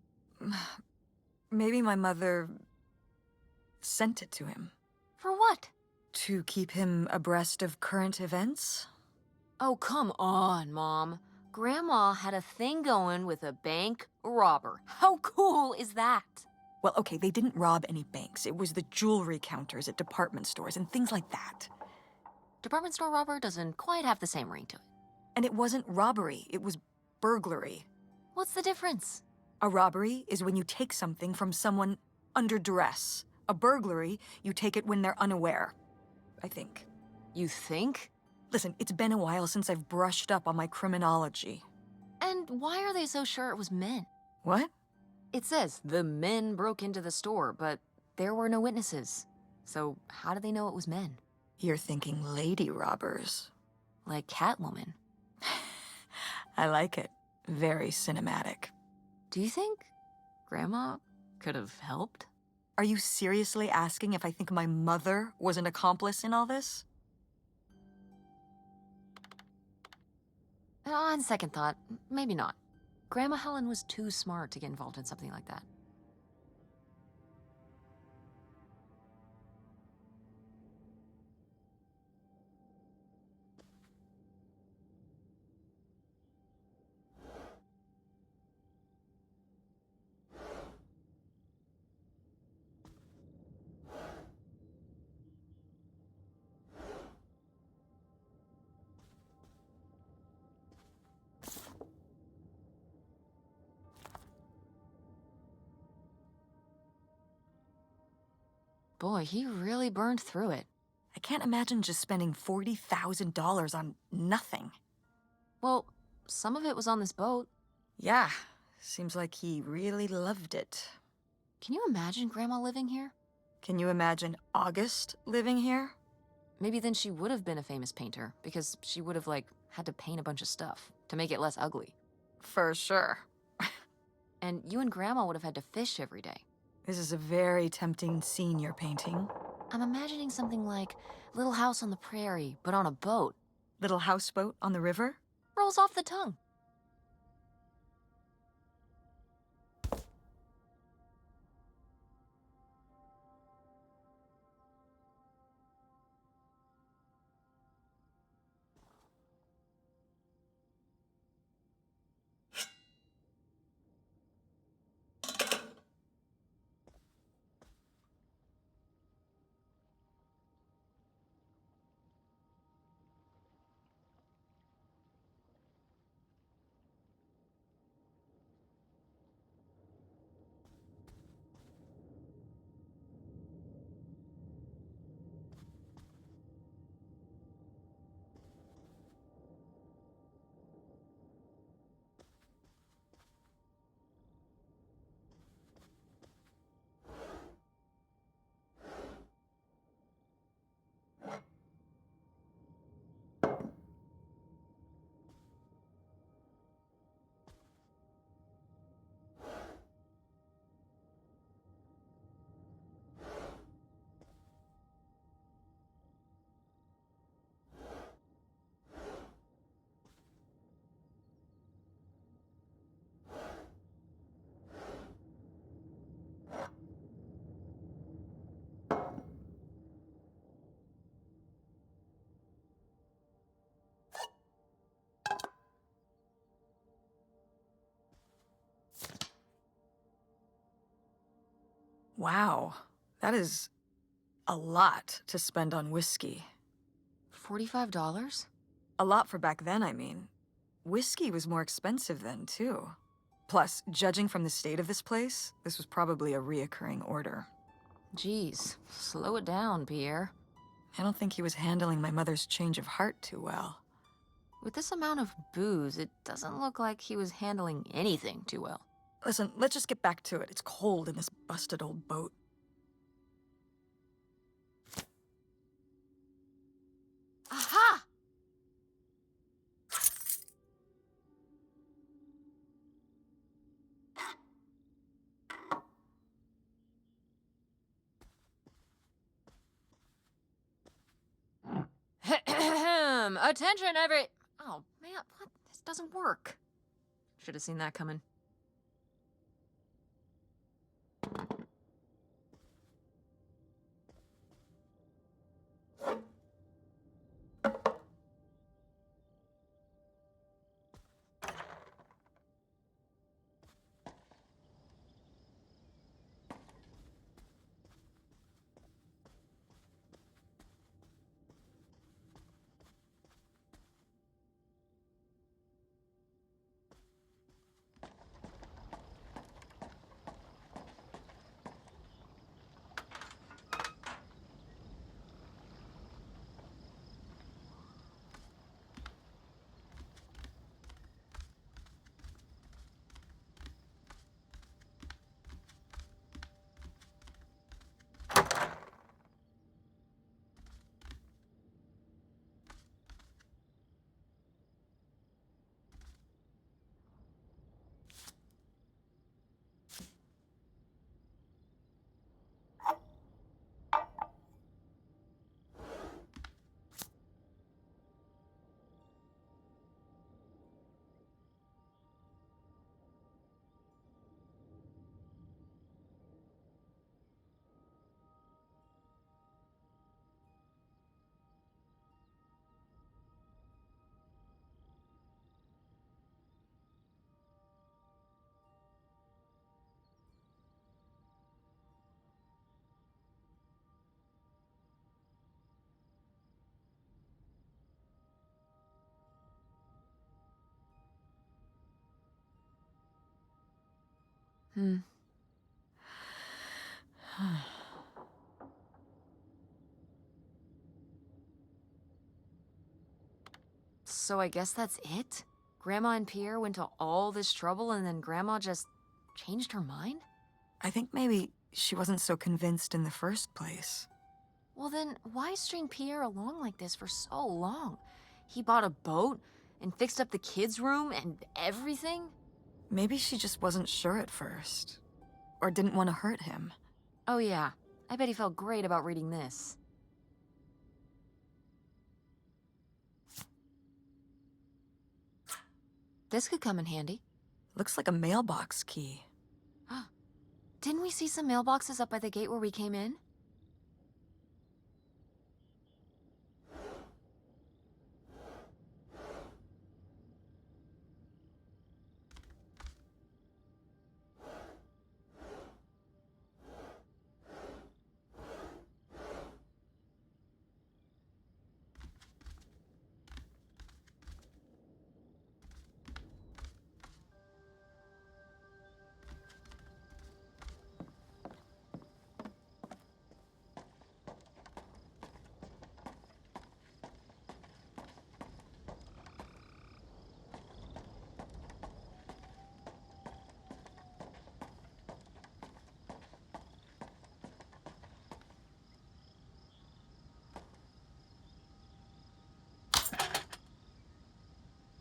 Maybe my mother sent it to him. For what? To keep him abreast of current events? Oh, come on, Mom. Grandma had a thing going with a bank robber. How cool is that? Well, okay, they didn't rob any banks. It was the jewelry counters at department stores and things like that. Department store robber doesn't quite have the same ring to it. And it wasn't robbery, it was burglary. What's the difference? A robbery is when you take something from someone under duress. A burglary, you take it when they're unaware, I think. You think? Listen, it's been a while since I've brushed up on my criminology. And why are they so sure it was men? What? It says the men broke into the store, but there were no witnesses. So how do they know it was men? You're thinking lady robbers. Like Catwoman. I like it. Very cinematic. Do you think Grandma could have helped? Are you seriously asking if I think my mother was an accomplice in all this? On second thought, maybe not. Grandma Helen was too smart to get involved in something like that. Boy, he really burned through it. I can't imagine just spending $40,000 on nothing. Well, some of it was on this boat. Yeah, seems like he really loved it. Can you imagine Grandma living here? Can you imagine August living here? Maybe then she would have been a famous painter, because she would have, like, had to paint a bunch of stuff to make it less ugly. For sure. And you and Grandma would have had to fish every day. This is a very tempting scene you're painting. I'm imagining something like Little House on the Prairie, but on a boat. Little houseboat on the river? Rolls off the tongue. Wow, that is a lot to spend on whiskey. $45? A lot for back then, I mean. Whiskey was more expensive then, too. Plus, judging from the state of this place, this was probably a reoccurring order. Geez, slow it down, Pierre. I don't think he was handling my mother's change of heart too well. With this amount of booze, it doesn't look like he was handling anything too well. Listen, let's just get back to it. It's cold in this busted old boat. Aha! Attention, every... Oh, man, what? This doesn't work. Should have seen that coming. Hmm. So I guess that's it? Grandma and Pierre went to all this trouble and then Grandma just changed her mind? I think maybe she wasn't so convinced in the first place. Well then, why string Pierre along like this for so long? He bought a boat and fixed up the kids' room and everything? Maybe she just wasn't sure at first. Or didn't want to hurt him. Oh yeah, I bet he felt great about reading this. This could come in handy. Looks like a mailbox key. Didn't we see some mailboxes up by the gate where we came in?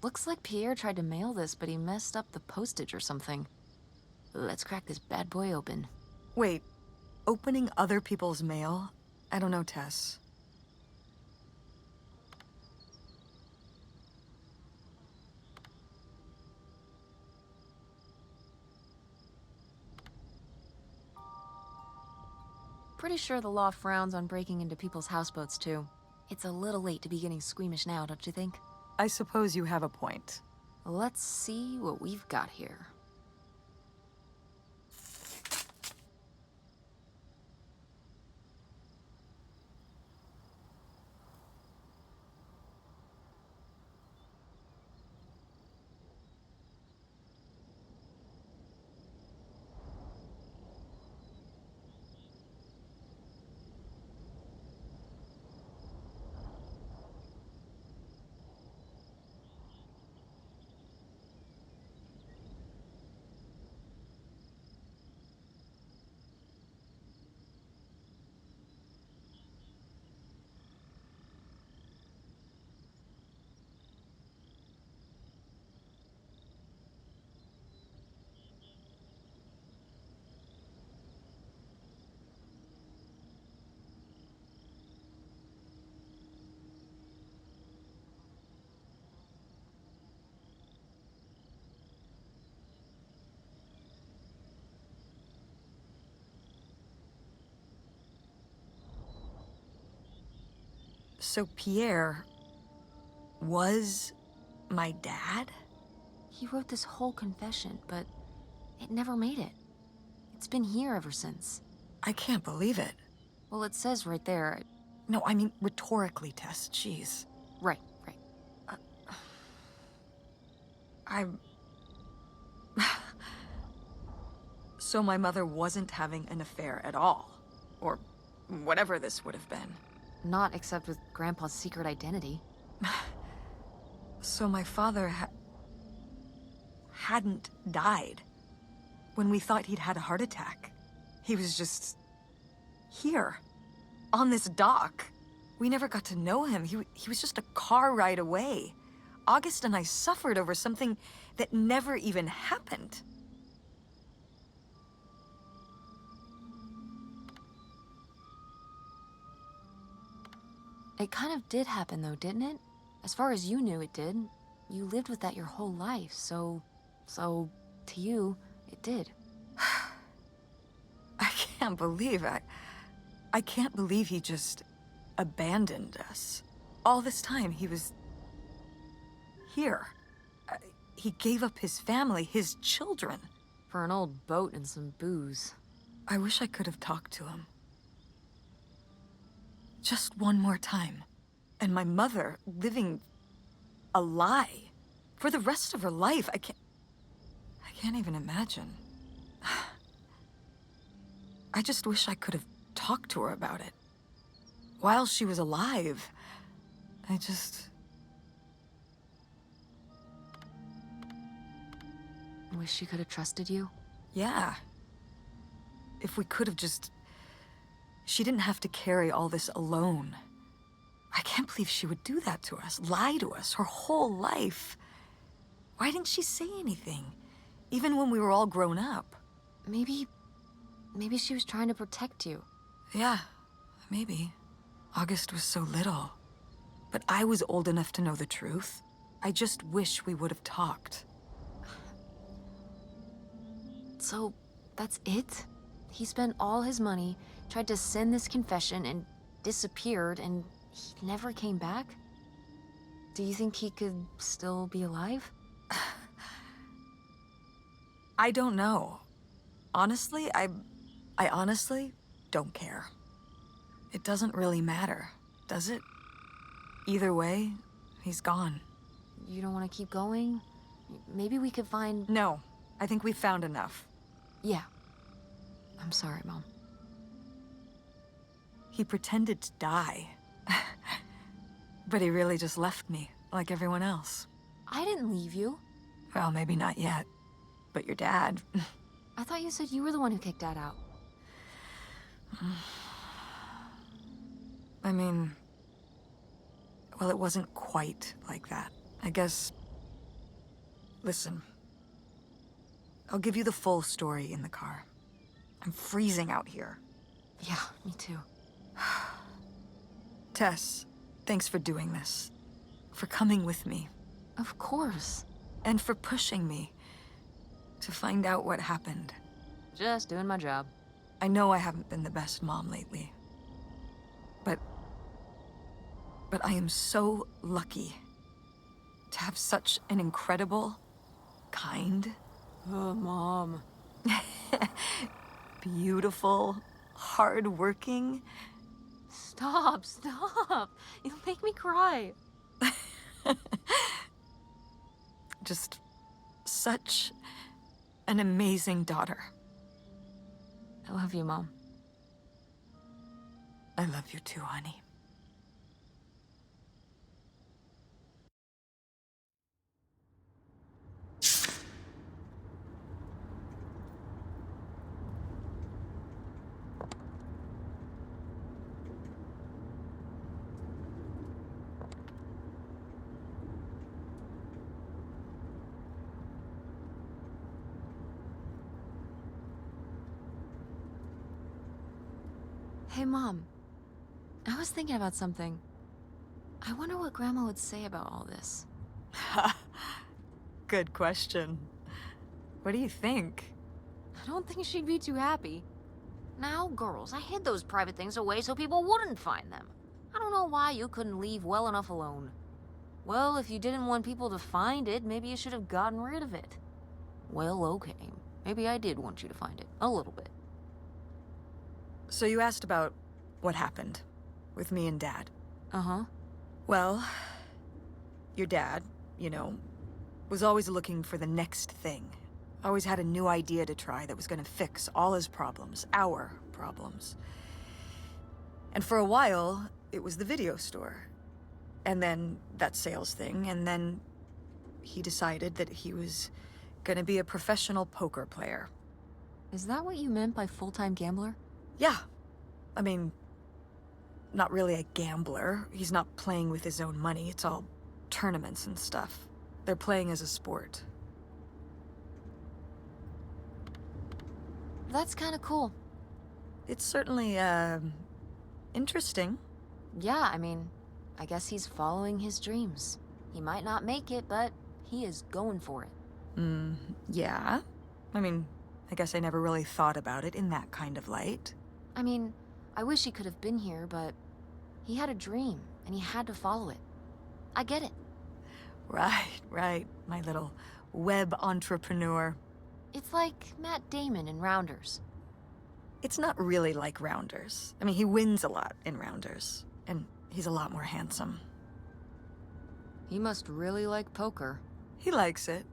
Looks like Pierre tried to mail this, but he messed up the postage or something. Let's crack this bad boy open. Wait, opening other people's mail? I don't know, Tess. Pretty sure the law frowns on breaking into people's houseboats, too. It's a little late to be getting squeamish now, don't you think? I suppose you have a point. Let's see what we've got here. So Pierre was my dad? He wrote this whole confession, but it never made it. It's been here ever since. I can't believe it. Well, it says right there. No, I mean rhetorically, Tess. Jeez. Right. I'm... So my mother wasn't having an affair at all. Or whatever this would have been. Not except with Grandpa's secret identity. So my father hadn't died. When we thought he'd had a heart attack. He was just... here. On this dock. We never got to know him. He was just a car ride away. August and I suffered over something that never even happened. It kind of did happen though, didn't it? As far as you knew, it did. You lived with that your whole life, so to you, it did. I can't believe it. I can't believe he just abandoned us. All this time, he was here. He gave up his family, his children. For an old boat and some booze. I wish I could have talked to him. Just one more time. And my mother living a lie for the rest of her life. I can't even imagine. I just wish I could have talked to her about it. While she was alive. Wish she could have trusted you? Yeah. If we could have just... She didn't have to carry all this alone. I can't believe she would do that to us, lie to us, her whole life. Why didn't she say anything? Even when we were all grown up. Maybe she was trying to protect you. Yeah, maybe. August was so little. But I was old enough to know the truth. I just wish we would have talked. So, that's it? He spent all his money, tried to send this confession, and disappeared, and he never came back? Do you think he could still be alive? I don't know. Honestly, I honestly don't care. It doesn't really matter, does it? Either way, he's gone. You don't want to keep going? Maybe we could find... No, I think we found enough. Yeah. I'm sorry, Mom. He pretended to die. But he really just left me, like everyone else. I didn't leave you. Well, maybe not yet. But your dad... I thought you said you were the one who kicked Dad out. I mean... Well, it wasn't quite like that. I guess... Listen. I'll give you the full story in the car. I'm freezing out here. Yeah, me too. Tess, thanks for doing this. For coming with me. Of course. And for pushing me to find out what happened. Just doing my job. I know I haven't been the best mom lately. But I am so lucky to have such an incredible, kind, Oh, Mom. beautiful, hardworking... Stop. You'll make me cry. Just such an amazing daughter. I love you, Mom. I love you too, honey. Hey, Mom. I was thinking about something. I wonder what Grandma would say about all this. Good question. What do you think? I don't think she'd be too happy. Now, girls, I hid those private things away so people wouldn't find them. I don't know why you couldn't leave well enough alone. Well, if you didn't want people to find it, maybe you should have gotten rid of it. Well, okay. Maybe I did want you to find it. A little bit. So you asked about what happened with me and Dad. Uh-huh. Well, your dad, you know, was always looking for the next thing. Always had a new idea to try that was gonna fix all his problems, our problems. And for a while, it was the video store. And then that sales thing, and then he decided that he was gonna be a professional poker player. Is that what you meant by full-time gambler? Yeah. I mean, not really a gambler. He's not playing with his own money. It's all tournaments and stuff. They're playing as a sport. That's kind of cool. It's certainly, interesting. Yeah, I mean, I guess he's following his dreams. He might not make it, but he is going for it. Yeah. I mean, I guess I never really thought about it in that kind of light. I mean, I wish he could have been here, but he had a dream, and he had to follow it. I get it. Right, my little web entrepreneur. It's like Matt Damon in Rounders. It's not really like Rounders. I mean, he wins a lot in Rounders, and he's a lot more handsome. He must really like poker. He likes it.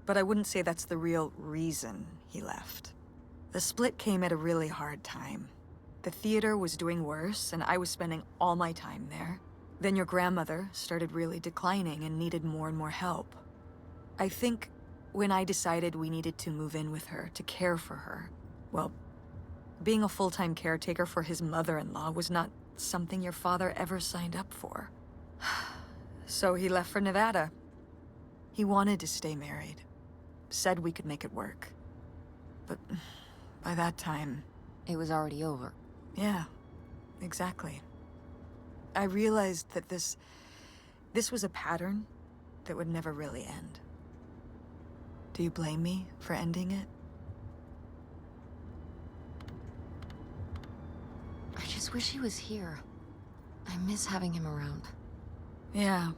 But I wouldn't say that's the real reason he left. The split came at a really hard time. The theater was doing worse, and I was spending all my time there. Then your grandmother started really declining and needed more and more help. I think when I decided we needed to move in with her to care for her, well, being a full-time caretaker for his mother-in-law was not something your father ever signed up for. So he left for Nevada. He wanted to stay married. Said we could make it work. But by that time... It was already over. Yeah, exactly. I realized that this was a pattern that would never really end. Do you blame me for ending it? I just wish he was here. I miss having him around. Yeah.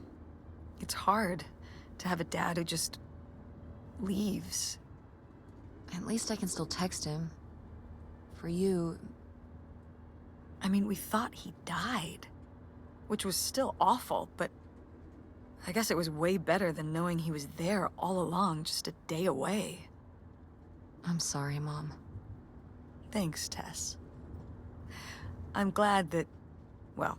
It's hard to have a dad who just leaves. At least I can still text him. For you... I mean, we thought he died, which was still awful, but I guess it was way better than knowing he was there all along, just a day away. I'm sorry, Mom. Thanks, Tess. I'm glad that, well,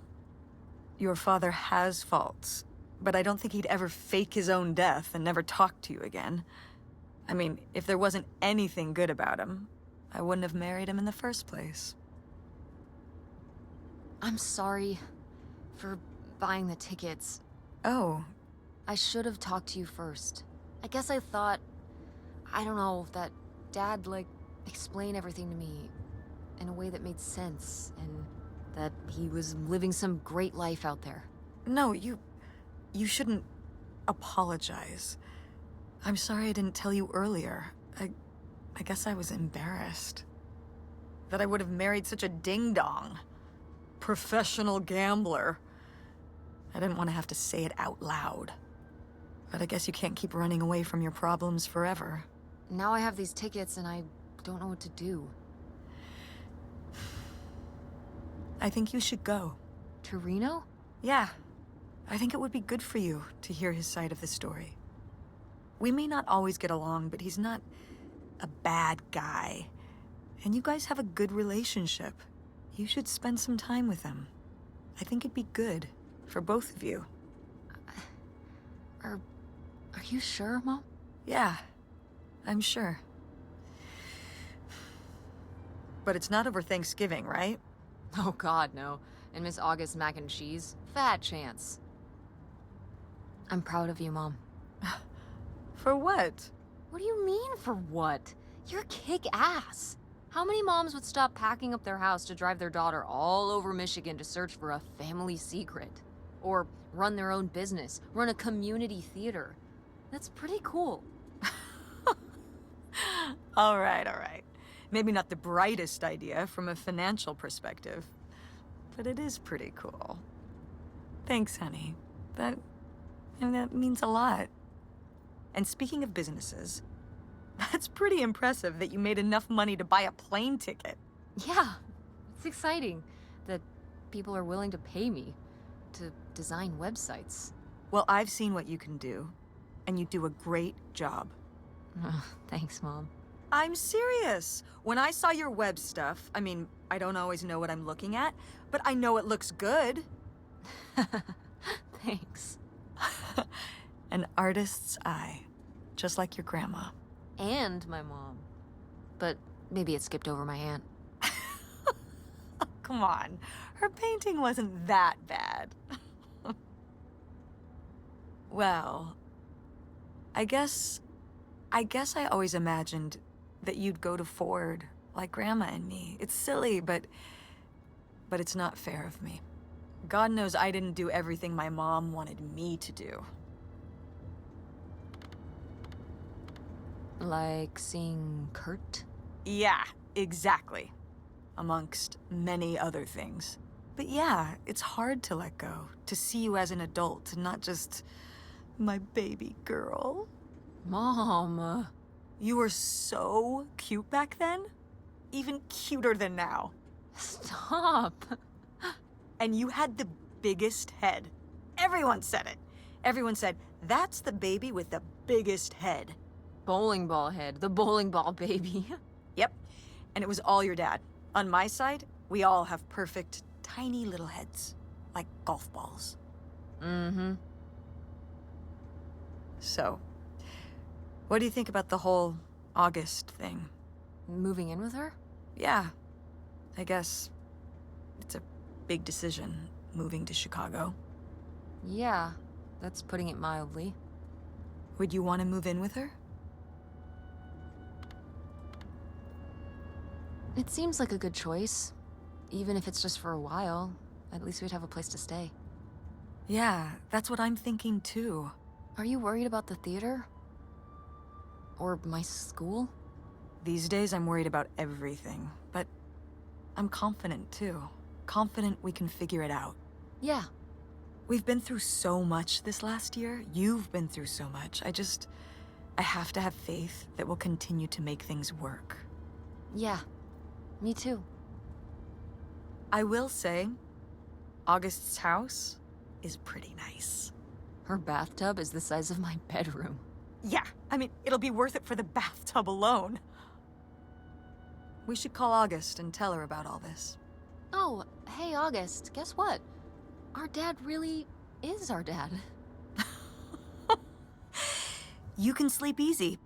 your father has faults, but I don't think he'd ever fake his own death and never talk to you again. I mean, if there wasn't anything good about him, I wouldn't have married him in the first place. I'm sorry for buying the tickets. Oh. I should have talked to you first. I guess I thought, I don't know, that Dad, explain everything to me in a way that made sense, and that he was living some great life out there. No, you shouldn't apologize. I'm sorry I didn't tell you earlier. I guess I was embarrassed. That I would have married such a ding-dong. Professional gambler. I didn't want to have to say it out loud. But I guess you can't keep running away from your problems forever. Now I have these tickets and I don't know what to do. I think you should go. To Reno? Yeah. I think it would be good for you to hear his side of the story. We may not always get along, but he's not a bad guy. And you guys have a good relationship. You should spend some time with him. I think it'd be good for both of you. Are you sure, Mom? Yeah, I'm sure. But it's not over Thanksgiving, right? Oh God, no. And Miss August mac and cheese? Fat chance. I'm proud of you, Mom. For what? What do you mean, for what? You're kick-ass. How many moms would stop packing up their house to drive their daughter all over Michigan to search for a family secret? Or run their own business, run a community theater? That's pretty cool. All right. Maybe not the brightest idea from a financial perspective, but it is pretty cool. Thanks, honey. That means a lot. And speaking of businesses, that's pretty impressive that you made enough money to buy a plane ticket. Yeah, it's exciting that people are willing to pay me to design websites. Well, I've seen what you can do, and you do a great job. Thanks, Mom. I'm serious. When I saw your web stuff, I mean, I don't always know what I'm looking at, but I know it looks good. Thanks. An artist's eye, just like your grandma. And my mom. But maybe it skipped over my aunt. Come on, her painting wasn't that bad. Well, I guess I always imagined that you'd go to Ford, like Grandma and me. It's silly, but it's not fair of me. God knows I didn't do everything my mom wanted me to do. Like seeing Kurt? Yeah, exactly. Amongst many other things. But yeah, it's hard to let go, to see you as an adult, and not just my baby girl. Mom. You were so cute back then. Even cuter than now. Stop. And you had the biggest head. Everyone said it. Everyone said, that's the baby with the biggest head. Bowling ball head, the bowling ball baby. Yep. And it was all your dad. On my side, we all have perfect, tiny little heads. Like golf balls. Mm-hmm. So, What do you think about the whole August thing? Moving in with her? Yeah, I guess it's a big decision, moving to Chicago. Yeah, that's putting it mildly. Would you want to move in with her? It seems like a good choice. Even if it's just for a while, at least we'd have a place to stay. Yeah, that's what I'm thinking too. Are you worried about the theater? Or my school? These days I'm worried about everything, but I'm confident too. Confident we can figure it out. Yeah. We've been through so much this last year. You've been through so much. I have to have faith that we'll continue to make things work. Yeah. Me too. I will say, August's house is pretty nice. Her bathtub is the size of my bedroom. Yeah, I mean, it'll be worth it for the bathtub alone. We should call August and tell her about all this. Oh, hey August, guess what? Our dad really is our dad. You can sleep easy.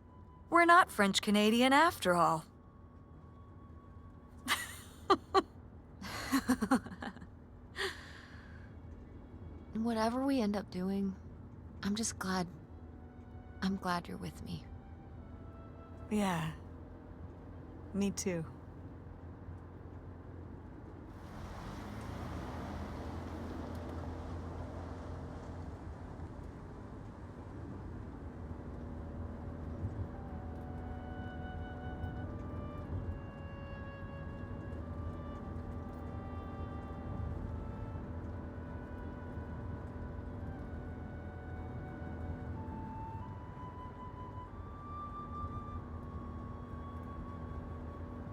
We're not French-Canadian after all. Whatever we end up doing, I'm glad you're with me. Yeah, me too.